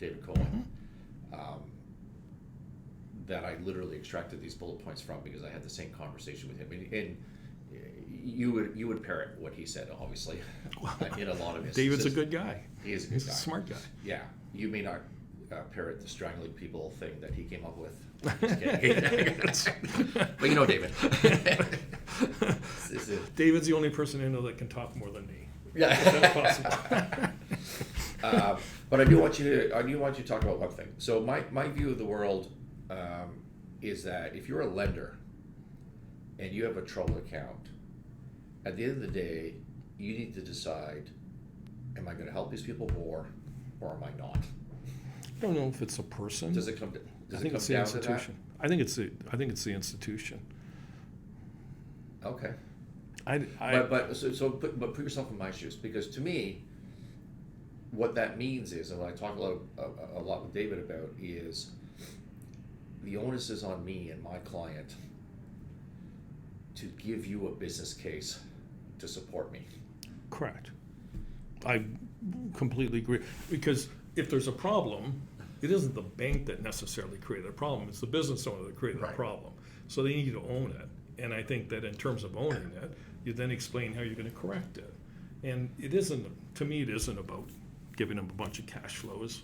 David Cohen, that I literally extracted these bullet points from because I had the same conversation with him. And you would parrot what he said, obviously, in a lot of instances. David's a good guy. He is a good He's guy. a smart guy. Yeah, you may not parrot the strangling people thing that he came up with. Just kidding. But you know David. David's the only person I know that can talk more than me. Yeah. That's possible. But I do want you to talk about one thing. So my view of the world is that if you're a lender and you have a troubled account, at the end of the day, you need to decide: am I going to help these people more, or am I not? I don't know if it's a person. Does it come I think it's the down to that? institution. I think it's the institution. Okay. But put yourself in my shoes, because to me, what that means is, and what I talk a lot with David about, is the onus is on me and my client to give you a business case to support me. Correct. I completely agree, because if there's a problem, it isn't the bank that necessarily created a problem, it's the business owner that created Right. a problem. So they need to own it. And I think that in terms of owning it, you then explain how you're going to correct it. And it isn't, to me, it isn't about giving them a bunch of cash flows.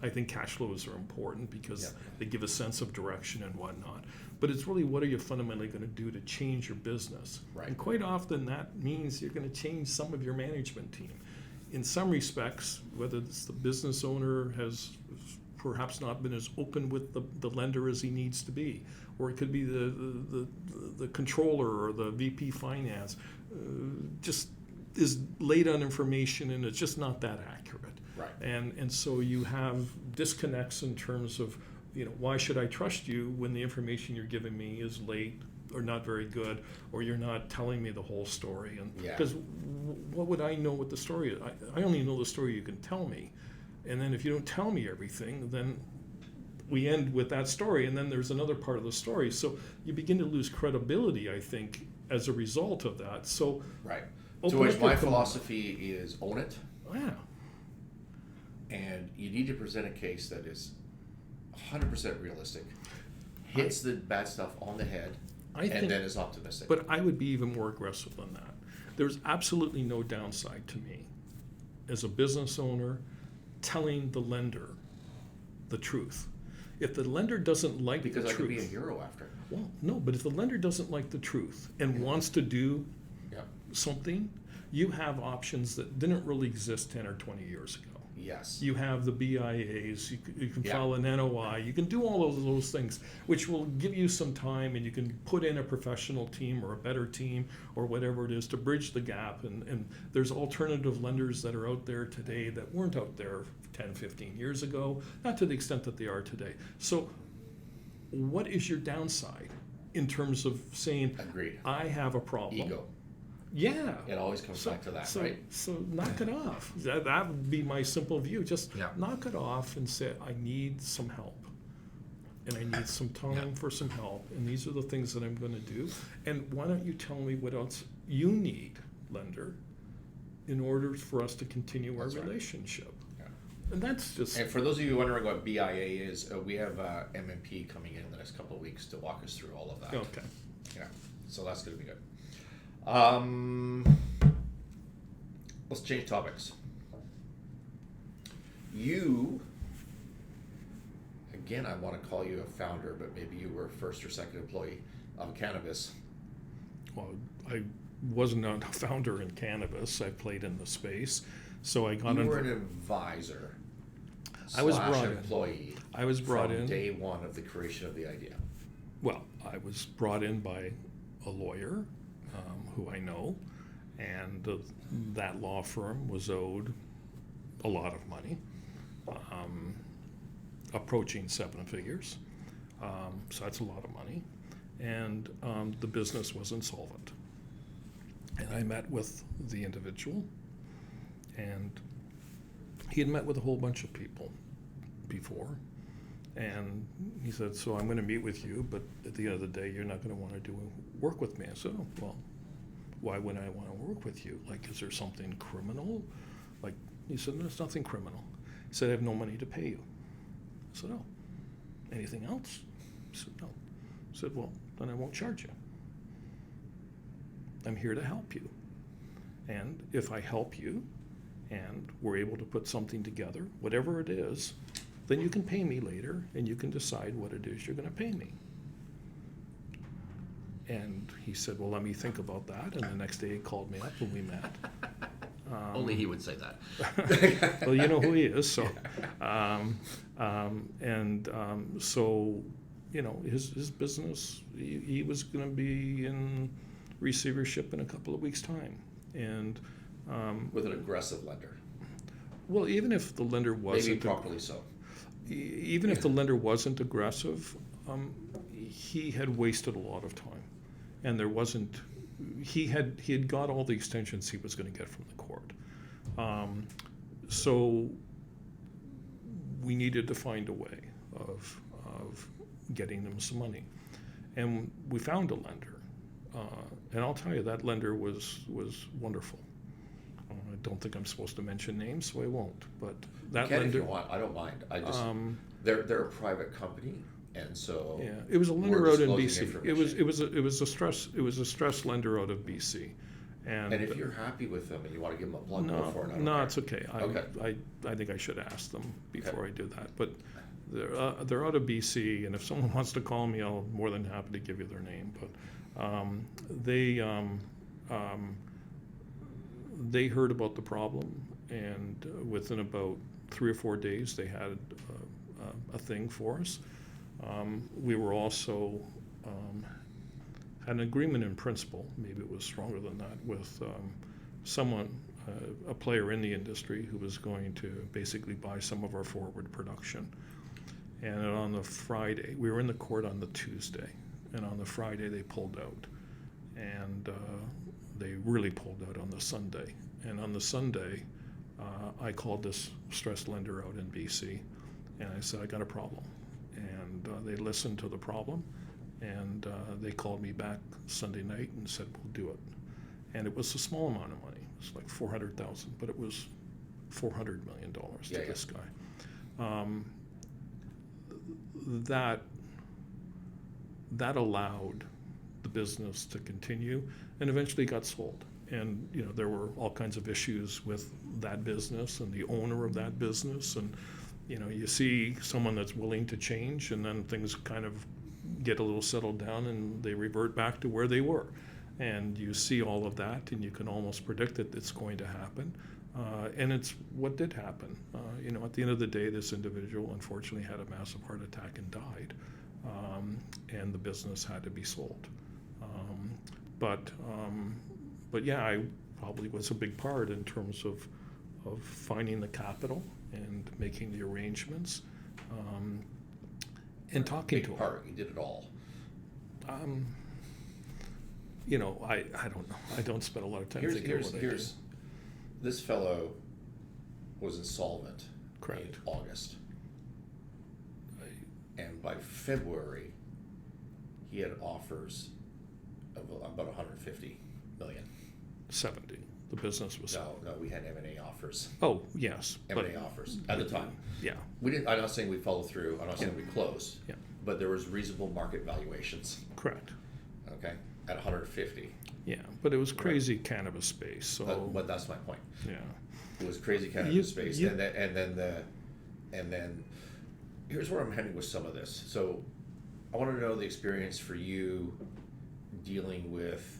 I think cash flows are important because Yeah. they give a sense of direction and whatnot. But it's really, what are you fundamentally going to do to change your business? Right. And quite often that means you're going to change some of your management team. In some respects, whether it's the business owner has perhaps not been as open with the lender as he needs to be, or it could be the controller or the VP finance just is late on information and it's just not that accurate. Right. And so you have disconnects in terms of, why should I trust you when the information you're giving me is late or not very good, or you're not telling me the whole story? And Yeah. because what would I know what the story is? I only know the story you can tell me. And then if you don't tell me everything, then we end with that story, and then there's another part of the story. So you begin to lose credibility, I think, as a result of that. So Right. open To which up my your philosophy is own it, yeah, and you need to present a case that is 100% realistic, hits the bad stuff on the head, I think, and then is optimistic. but I would be even more aggressive than that. There's absolutely no downside to me as a business owner telling the lender the truth. If the lender doesn't like because the I could be a truth, hero after. well, no, but if the lender doesn't like the truth and wants to do Yeah. something, you have options that didn't really exist 10 or 20 years ago. Yes. You have the BIAs, you can Yeah. file an NOI, you can do all of those things, which will give you some time, and you can put in a professional team or a better team or whatever it is to bridge the gap. And there's alternative lenders that are out there today that weren't out there 10, 15 years ago, not to the extent that they are today. So what is your downside in terms of saying, Agreed. I have a problem? Ego. Yeah. It always comes back to that, right? So knock it off. That would be my simple view. Just Yeah. knock it off and say, I need some help. And I need some time for some help. And these are the things that I'm going to do. And why don't you tell me what else you need, lender, in order for us to continue our That's right. relationship? Yeah. And that's just, And for those of you wondering what BIA is, we have MMP coming in the next couple of weeks to walk us through all of that. okay. Yeah, so that's going to be good. Let's change topics. You, again, I want to call you a founder, but maybe you were first or second employee of cannabis. Well, I wasn't a founder in cannabis. I played in the space. So I got You in. were an advisor. I was slash brought in. employee. I was brought from in. day one of the creation of the idea. Well, I was brought in by a lawyer who I know, and that law firm was owed a lot of money, approaching 7 figures. So that's a lot of money. And the business was insolvent. And I met with the individual, and he had met with a whole bunch of people before. And he said, so I'm going to meet with you, but at the end of the day, you're not going to want to do work with me. I said, oh, well, why wouldn't I want to work with you? Like, is there something criminal? Like, he said, there's nothing criminal. He said, I have no money to pay you. I said, oh, anything else? He said, no. I said, well, then I won't charge you. I'm here to help you. And if I help you and we're able to put something together, whatever it is, then you can pay me later and you can decide what it is you're going to pay me. And he said, well, let me think about that. And the next day he called me up and we met. Only he would say that. Well, you know who he is. So, so, you know, his business, he was going to be in receivership in a couple of weeks' time. And With an aggressive lender. well, even if the lender wasn't Maybe properly so. even if the lender wasn't aggressive, he had wasted a lot of time, and there wasn't he had got all the extensions he was going to get from the court. So we needed to find a way of getting them some money, and we found a lender. And I'll tell you, that lender was wonderful. I don't think I'm supposed to mention names, so I won't. But that You can lender, if you want. I don't mind. I just they're a private company, and so yeah, it was a lender we're out in disclosing BC. It was a stress lender out of BC. And if you're happy with them and you want to give them a plug, go for it. I don't no, care. it's okay. Okay. I think I should ask them before I do that. But they're out of BC, and if someone wants to call me, I'll more than happy to give you their name. But they heard about the problem, and within about 3 or 4 days, they had a thing for us. We were also had an agreement in principle, maybe it was stronger than that, with someone, a player in the industry who was going to basically buy some of our forward production. And on the Friday, we were in the court on the Tuesday, and on the Friday they pulled out. And they really pulled out on the Sunday. And on the Sunday, I called this stressed lender out in BC, and I said, I got a problem. And they listened to the problem, and they called me back Sunday night and said, we'll do it. And it was a small amount of money. It was like $400,000, but it was $400 million to this guy. That allowed the business to continue, and eventually got sold. And there were all kinds of issues with that business and the owner of that business, and you see someone that's willing to change, and then things kind of get a little settled down and they revert back to where they were. And you see all of that, and you can almost predict that it's going to happen. And it's what did happen. At the end of the day, this individual unfortunately had a massive heart attack and died, and the business had to be sold. But yeah, I probably was a big part in terms of finding the capital and making the arrangements, and talking Big to him. part. You did it all. I don't know. I don't spend a lot of time thinking what I do. This fellow was insolvent Correct. in August. And by February, he had offers of about 150 million. 70. The business was. No, we had M&A offers. Oh, yes. M&A offers at the time. Yeah. We didn't. I'm not saying we followed through. I'm not saying we closed. Yeah. But there was reasonable market valuations. Correct. Okay, at 150. Yeah, but it was crazy cannabis space. So. But that's my point. Yeah. It was crazy cannabis space, and then here's where I'm heading with some of this. So I want to know the experience for you dealing with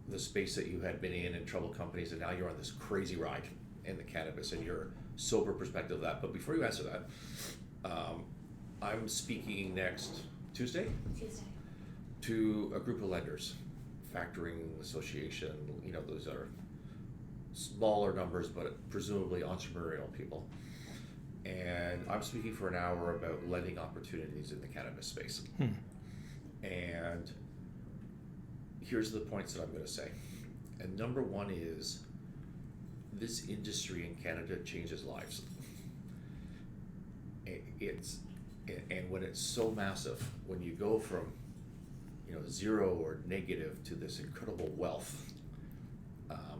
the space that you had been in troubled companies, and now you're on this crazy ride in the cannabis, and your sober perspective of that. But before you answer that, I'm speaking next Tuesday to a group of lenders, factoring association. Those are smaller numbers, but presumably entrepreneurial people. And I'm speaking for an hour about lending opportunities in the cannabis space. And here's the points that I'm going to say. And number one is, this industry in Canada changes lives. And when it's so massive, when you go from zero or negative to this incredible wealth,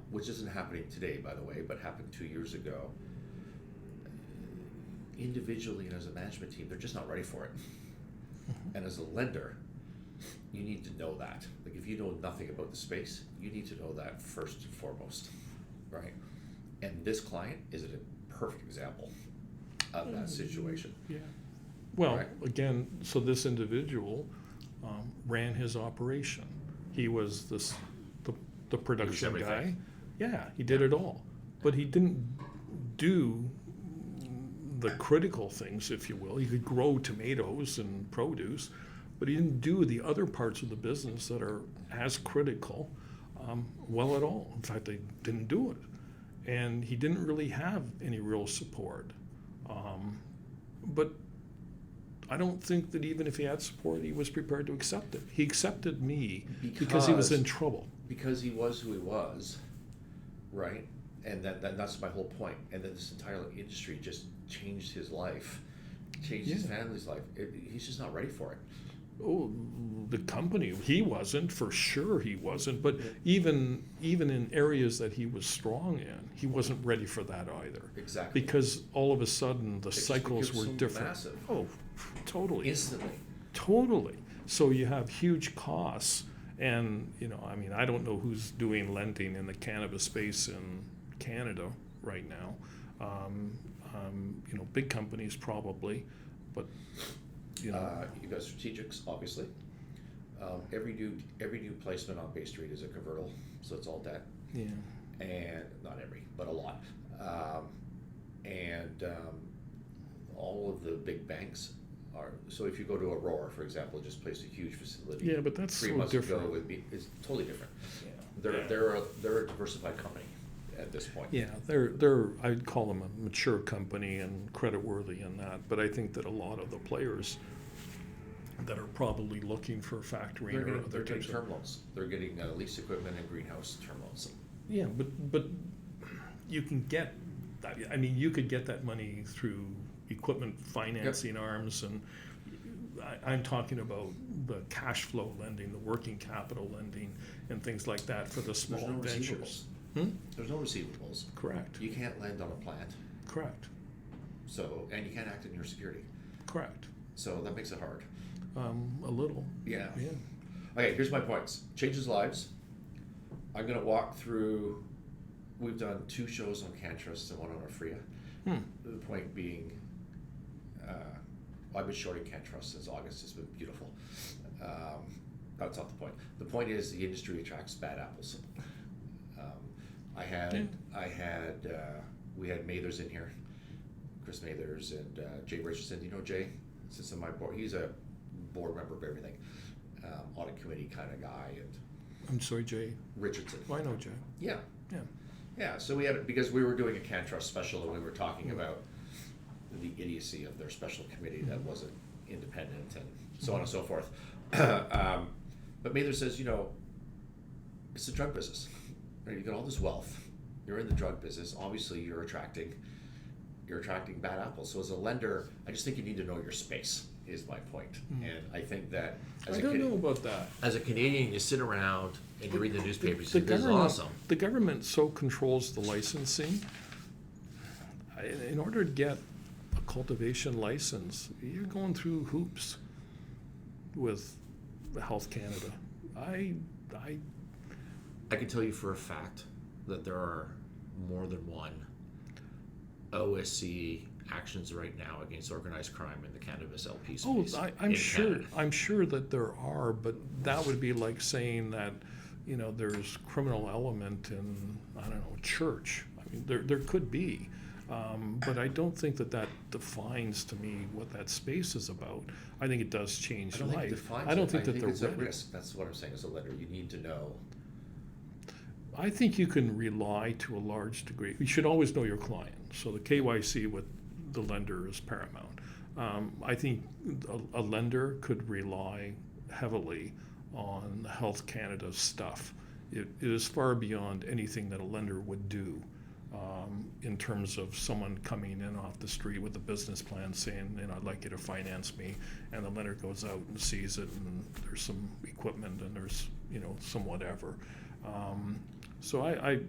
which isn't happening today, by the way, but happened 2 years ago, individually and as a management team, they're just not ready for it. And as a lender, you need to know that. Like, if you know nothing about the space, you need to know that first and foremost, right? And this client is a perfect example of that situation. Yeah. Well, Right. again, so this individual ran his operation. He was the production everything. guy. Yeah, he did it all. But he didn't do the critical things, if you will. He could grow tomatoes and produce, but he didn't do the other parts of the business that are as critical well at all. In fact, they didn't do it. And he didn't really have any real support. But I don't think that even if he had support, he was prepared to accept it. He accepted me because he was in trouble. Because he was who he was, right? And that's my whole point. And then this entire industry just changed his life, changed his family's life. He's just not ready for it. Oh, the company, he wasn't, for sure he wasn't, but even in areas that he was strong in, he wasn't ready for that either. Exactly. Because all of a sudden the cycles were so different. massive. Oh, totally. Instantly. Totally. So you have huge costs, and I mean, I don't know who's doing lending in the cannabis space in Canada right now. Big companies probably, but you got strategics, obviously. Every new placement on Bay Street is a convertible, so it's all debt. Yeah. And not every, but a lot. All of the big banks are. So if you go to Aurora, for example, just placed a huge facility. Yeah, but that's 3 so months different. ago it's totally different. Yeah. They're a diversified company at this point. Yeah, they're I'd call them a mature company and creditworthy in that, but I think that a lot of the players that are probably looking for factoring They're or getting, other they're getting types term loans. They're getting lease equipment and greenhouse term loans. Yeah, but you can get that. I mean, you could get that money through equipment financing arms, and I'm talking about the cash flow lending, the working capital lending, and things like that for the small There's no ventures. receivables. There's no receivables. Correct. You can't lend on a plant. Correct. So, and you can't act in your security. Correct. So that makes it hard. A little. Yeah. Yeah. Okay, here's my points. Changes lives. I'm going to walk through. We've done 2 shows on CanTrust and 1 on Afria. The point being, I've been shorting CanTrust since August. It's been beautiful. That's not the point. The point is the industry attracts bad apples. We had Mathers in here, Chris Mathers and Jay Richardson. Do you know Jay? Sits on my board. He's a board member of everything, audit committee kind of guy. And I'm sorry, Jay. Richardson. Oh, I know Jay. Yeah. Yeah. Yeah, so we had it because we were doing a CanTrust special and we were talking about the idiocy of their special committee that wasn't independent and so on and so forth. But Mather says, it's a drug business. Right? You got all this wealth. You're in the drug business. Obviously, you're attracting bad apples. So as a lender, I just think you need to know your space. Is my point. And I think that as I don't know about that. As a Canadian, you sit around and you read the newspapers. The This is government, awesome. the government so controls the licensing. In order to get a cultivation license, you're going through hoops with Health Canada. I can tell you for a fact that there are more than one OSC actions right now against organized crime in the cannabis LP space. I'm sure. Canada. I'm sure that there are, but that would be like saying that, there's criminal element in church. I mean, there could be, but I don't think that defines to me what that space is about. I think it does change life. I don't think that it's a risk. That's what I'm saying. As a lender, you need to know. I think you can rely to a large degree. You should always know your client. So the KYC with the lender is paramount. I think a lender could rely heavily on Health Canada's stuff. It is far beyond anything that a lender would do in terms of someone coming in off the street with a business plan saying, I'd like you to finance me, and the lender goes out and sees it, and there's some equipment and there's some whatever. So I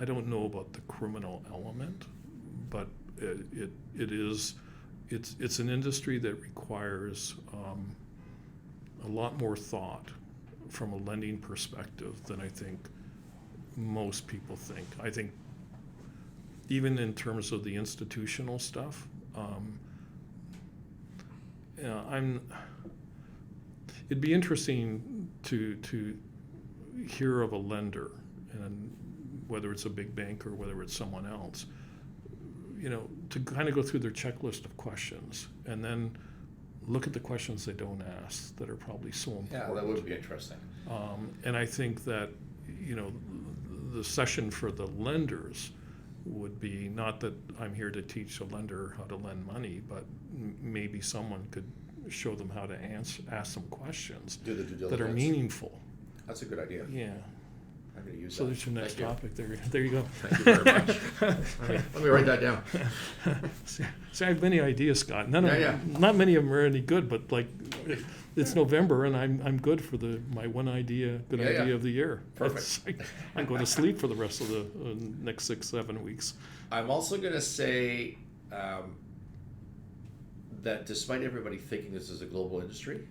don't know about the criminal element, but it's an industry that requires a lot more thought from a lending perspective than I think most people think. I think even in terms of the institutional stuff, it'd be interesting to hear of a lender, and whether it's a big bank or whether it's someone else, to kind of go through their checklist of questions and then look at the questions they don't ask that are probably so important. Yeah, that would be interesting. And I think that, the session for the lenders would be not that I'm here to teach a lender how to lend money, but maybe someone could show them how to ask some questions Do the due that are diligence. meaningful. That's a good idea. Yeah. I'm going to use So that. there's your next Thank you. topic. There you go. Thank you very much. Let me write that down. See, I have many ideas, Scott. Yeah. Not many of them are any good, but like, it's November and I'm good for my one idea, Yeah. idea of the year. Perfect. It's like, I'm going to sleep for the rest of the next 6-7 weeks. I'm also going to say that despite everybody thinking this is a global industry,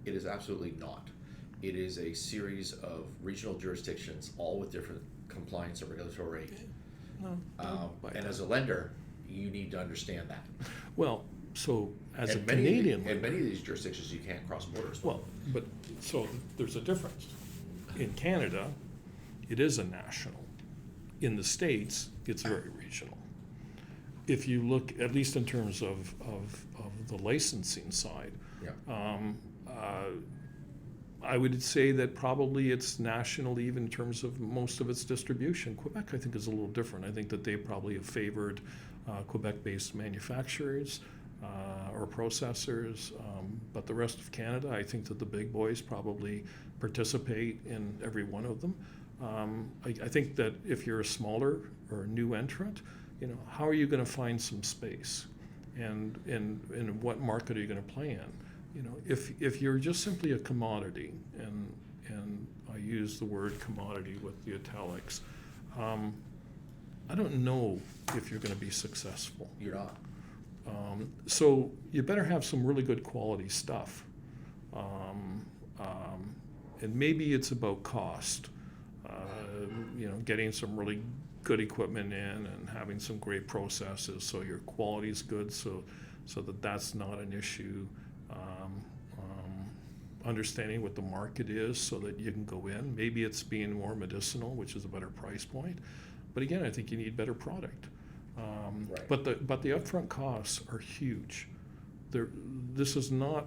it is absolutely not. It is a series of regional jurisdictions, all with different compliance and regulatory. And as a lender, you need to understand that. Well, so as And a many Canadian, in many of these jurisdictions, you can't cross borders. well, but so there's a difference. In Canada, it is a national. In the States, it's very regional. If you look, at least in terms of the licensing side, Yeah. I would say that probably it's national even in terms of most of its distribution. Quebec, I think, is a little different. I think that they probably have favored Quebec-based manufacturers or processors, but the rest of Canada, I think that the big boys probably participate in every one of them. I think that if you're a smaller or a new entrant, how are you going to find some space, and what market are you going to play in? If you're just simply a commodity, and I use the word commodity with the italics, I don't know if you're going to be successful. You're not. So you better have some really good quality stuff. And maybe it's about cost, getting some really good equipment in and having some great processes so your quality is good, so that's not an issue. Understanding what the market is so that you can go in. Maybe it's being more medicinal, which is a better price point. But again, I think you need better product. Right. But the upfront costs are huge. This is not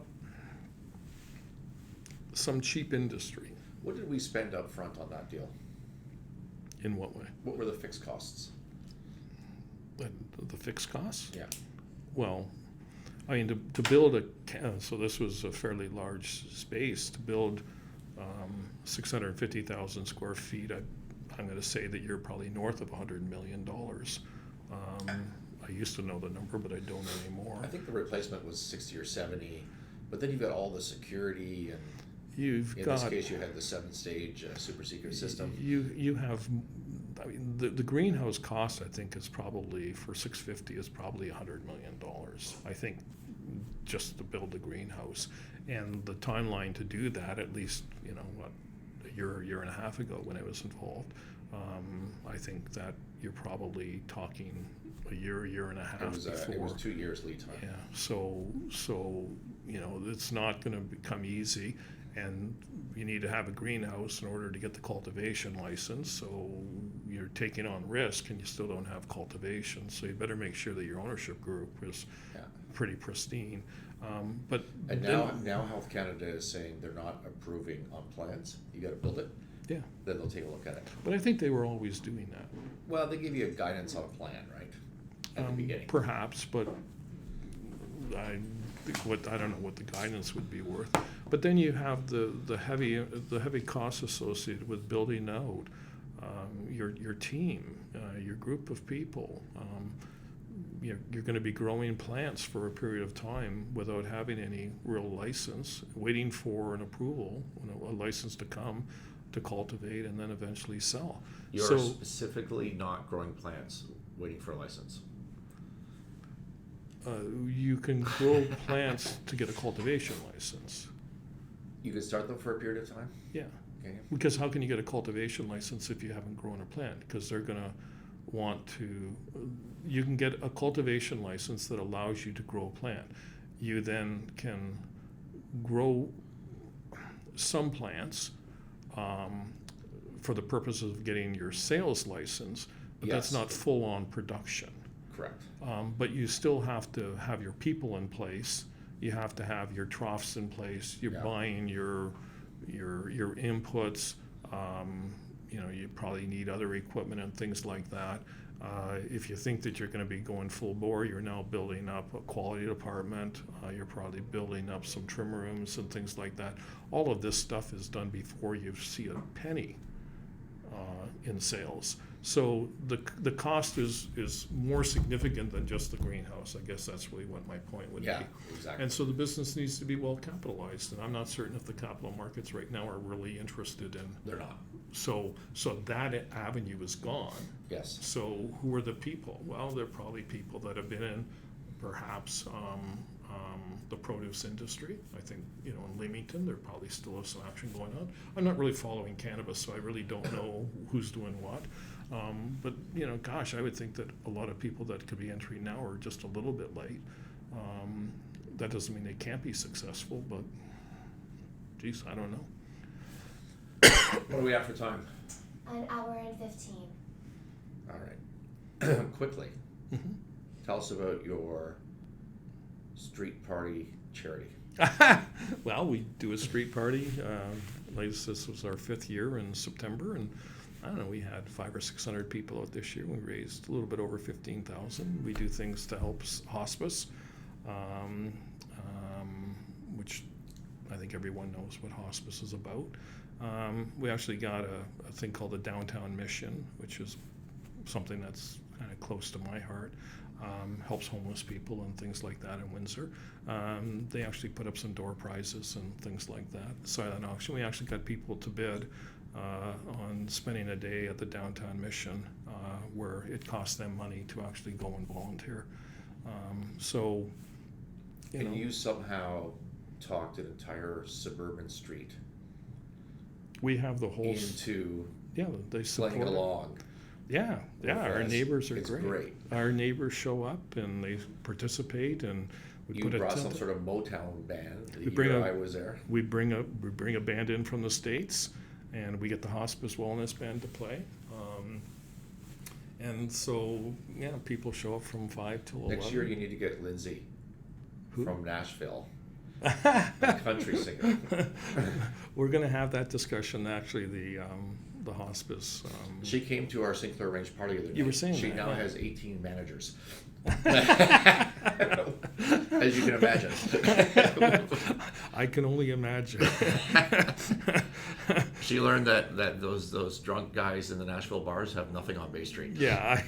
some cheap industry. What did we spend up front on that deal? In what way? What were the fixed costs? The fixed costs? Yeah. Well, I mean, to build so this was a fairly large space, to build 650,000 square feet, I'm going to say that you're probably north of $100 million. I used to know the number, but I don't anymore. I think the replacement was 60 or 70, but then you've got all the security, and You've in got this case you had the 7-stage super secret system. You have, I mean, the greenhouse cost, I think, is probably for 650 is probably $100 million. I think just to build the greenhouse, and the timeline to do that, at least a year and a half ago when I was involved, I think that you're probably talking a year and a half before. It was 2 years lead time. Yeah, so it's not going to become easy, and you need to have a greenhouse in order to get the cultivation license. So you're taking on risk, and you still don't have cultivation. So you better make sure that your ownership group is pretty pristine. But And now Health Canada is saying they're not approving on plans. You got to build it. yeah, Then they'll take a look at it. but I think they were always doing that. Well, they give you a guidance on a plan, right? At the beginning. Perhaps, but I don't know what the guidance would be worth. But then you have the heavy costs associated with building out your team, your group of people. You're going to be growing plants for a period of time without having any real license, waiting for an approval, a license to come to cultivate and then eventually sell. You're specifically not growing plants, waiting for a license. You can grow plants to get a cultivation license. You can start them for a period of time. Yeah, Okay. because how can you get a cultivation license if you haven't grown a plant? Because they're going to want to. You can get a cultivation license that allows you to grow a plant. You then can grow some plants for the purposes of getting your sales license, but that's Yes. not full-on production. Correct. But you still have to have your people in place. You have to have your troughs in place. You're Yeah. buying your inputs. you probably need other equipment and things like that. If you think that you're going to be going full bore, you're now building up a quality department. You're probably building up some trim rooms and things like that. All of this stuff is done before you see a penny in sales. So the cost is more significant than just the greenhouse. I guess that's really what my point would Yeah, be. exactly. And so the business needs to be well capitalized, and I'm not certain if the capital markets right now are really interested in. They're not. So that avenue is gone. Yes. So who are the people? Well, they're probably people that have been in perhaps the produce industry. I think, in Leamington, there probably still is some action going on. I'm not really following cannabis, so I really don't know who's doing what. But, gosh, I would think that a lot of people that could be entering now are just a little bit late. That doesn't mean they can't be successful, but, geez, I don't know. What do we have for time? An hour and 15. All right. Quickly, Mhm. tell us about your street party charity. Well, we do a street party. This was our 5th year in September, and I don't know, we had 500 or 600 people out this year. We raised a little bit over 15,000. We do things to help hospice, which I think everyone knows what hospice is about. We actually got a thing called the Downtown Mission, which is something that's kind of close to my heart. Helps homeless people and things like that in Windsor. They actually put up some door prizes and things like that. Silent auction. We actually got people to bid on spending a day at the Downtown Mission, where it cost them money to actually go and volunteer. So, Can you somehow talk an entire suburban street we have the whole into they support playing it. along? Yeah, our Because neighbors are it's great. great. Our neighbors show up and they participate, and we You put a brought some tent. sort of Motown band the We bring year a- I was there. We bring a band in from the States, and we get the hospice wellness band to play. And so, people show up from 5 till 11. Next year you need to get Lindsay Who? from Nashville, a country singer. We're going to have that discussion, actually, the hospice. She came to our St. Clair Range party the other night. You were saying she that, now yeah. has 18 managers. As you can imagine. I can only imagine. She learned that those drunk guys in the Nashville bars have nothing on Bay Street. Yeah,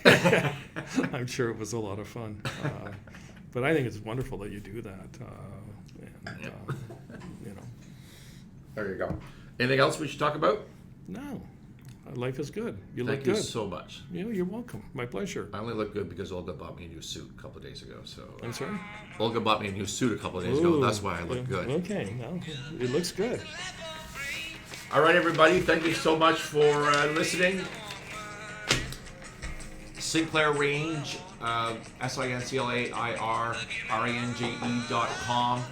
I'm sure it was a lot of fun. But I think it's wonderful that you do that. There you go. Anything else we should talk about? No, life is good. You Thank look you good. so much. You're welcome. My pleasure. I only look good because Olga bought me a new suit a couple of days ago. So I'm sorry? Olga bought me a new suit a couple of days ago. Ooh, That's why I look good. Okay, no, it looks good. All right, everybody. Thank you so much for listening. Sinclair Range, SINCLAIRRANGE.com.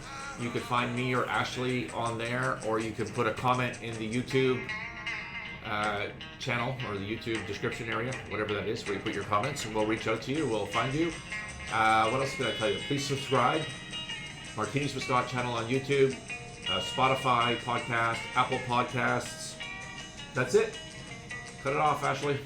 You can find me or Ashley on there, or you can put a comment in the YouTube channel or the YouTube description area, whatever that is, where you put your comments, and we'll reach out to you. We'll find you. What else can I tell you? Please subscribe. Martinis with Scott channel on YouTube, Spotify podcast, Apple Podcasts. That's it. Cut it off, Ashley.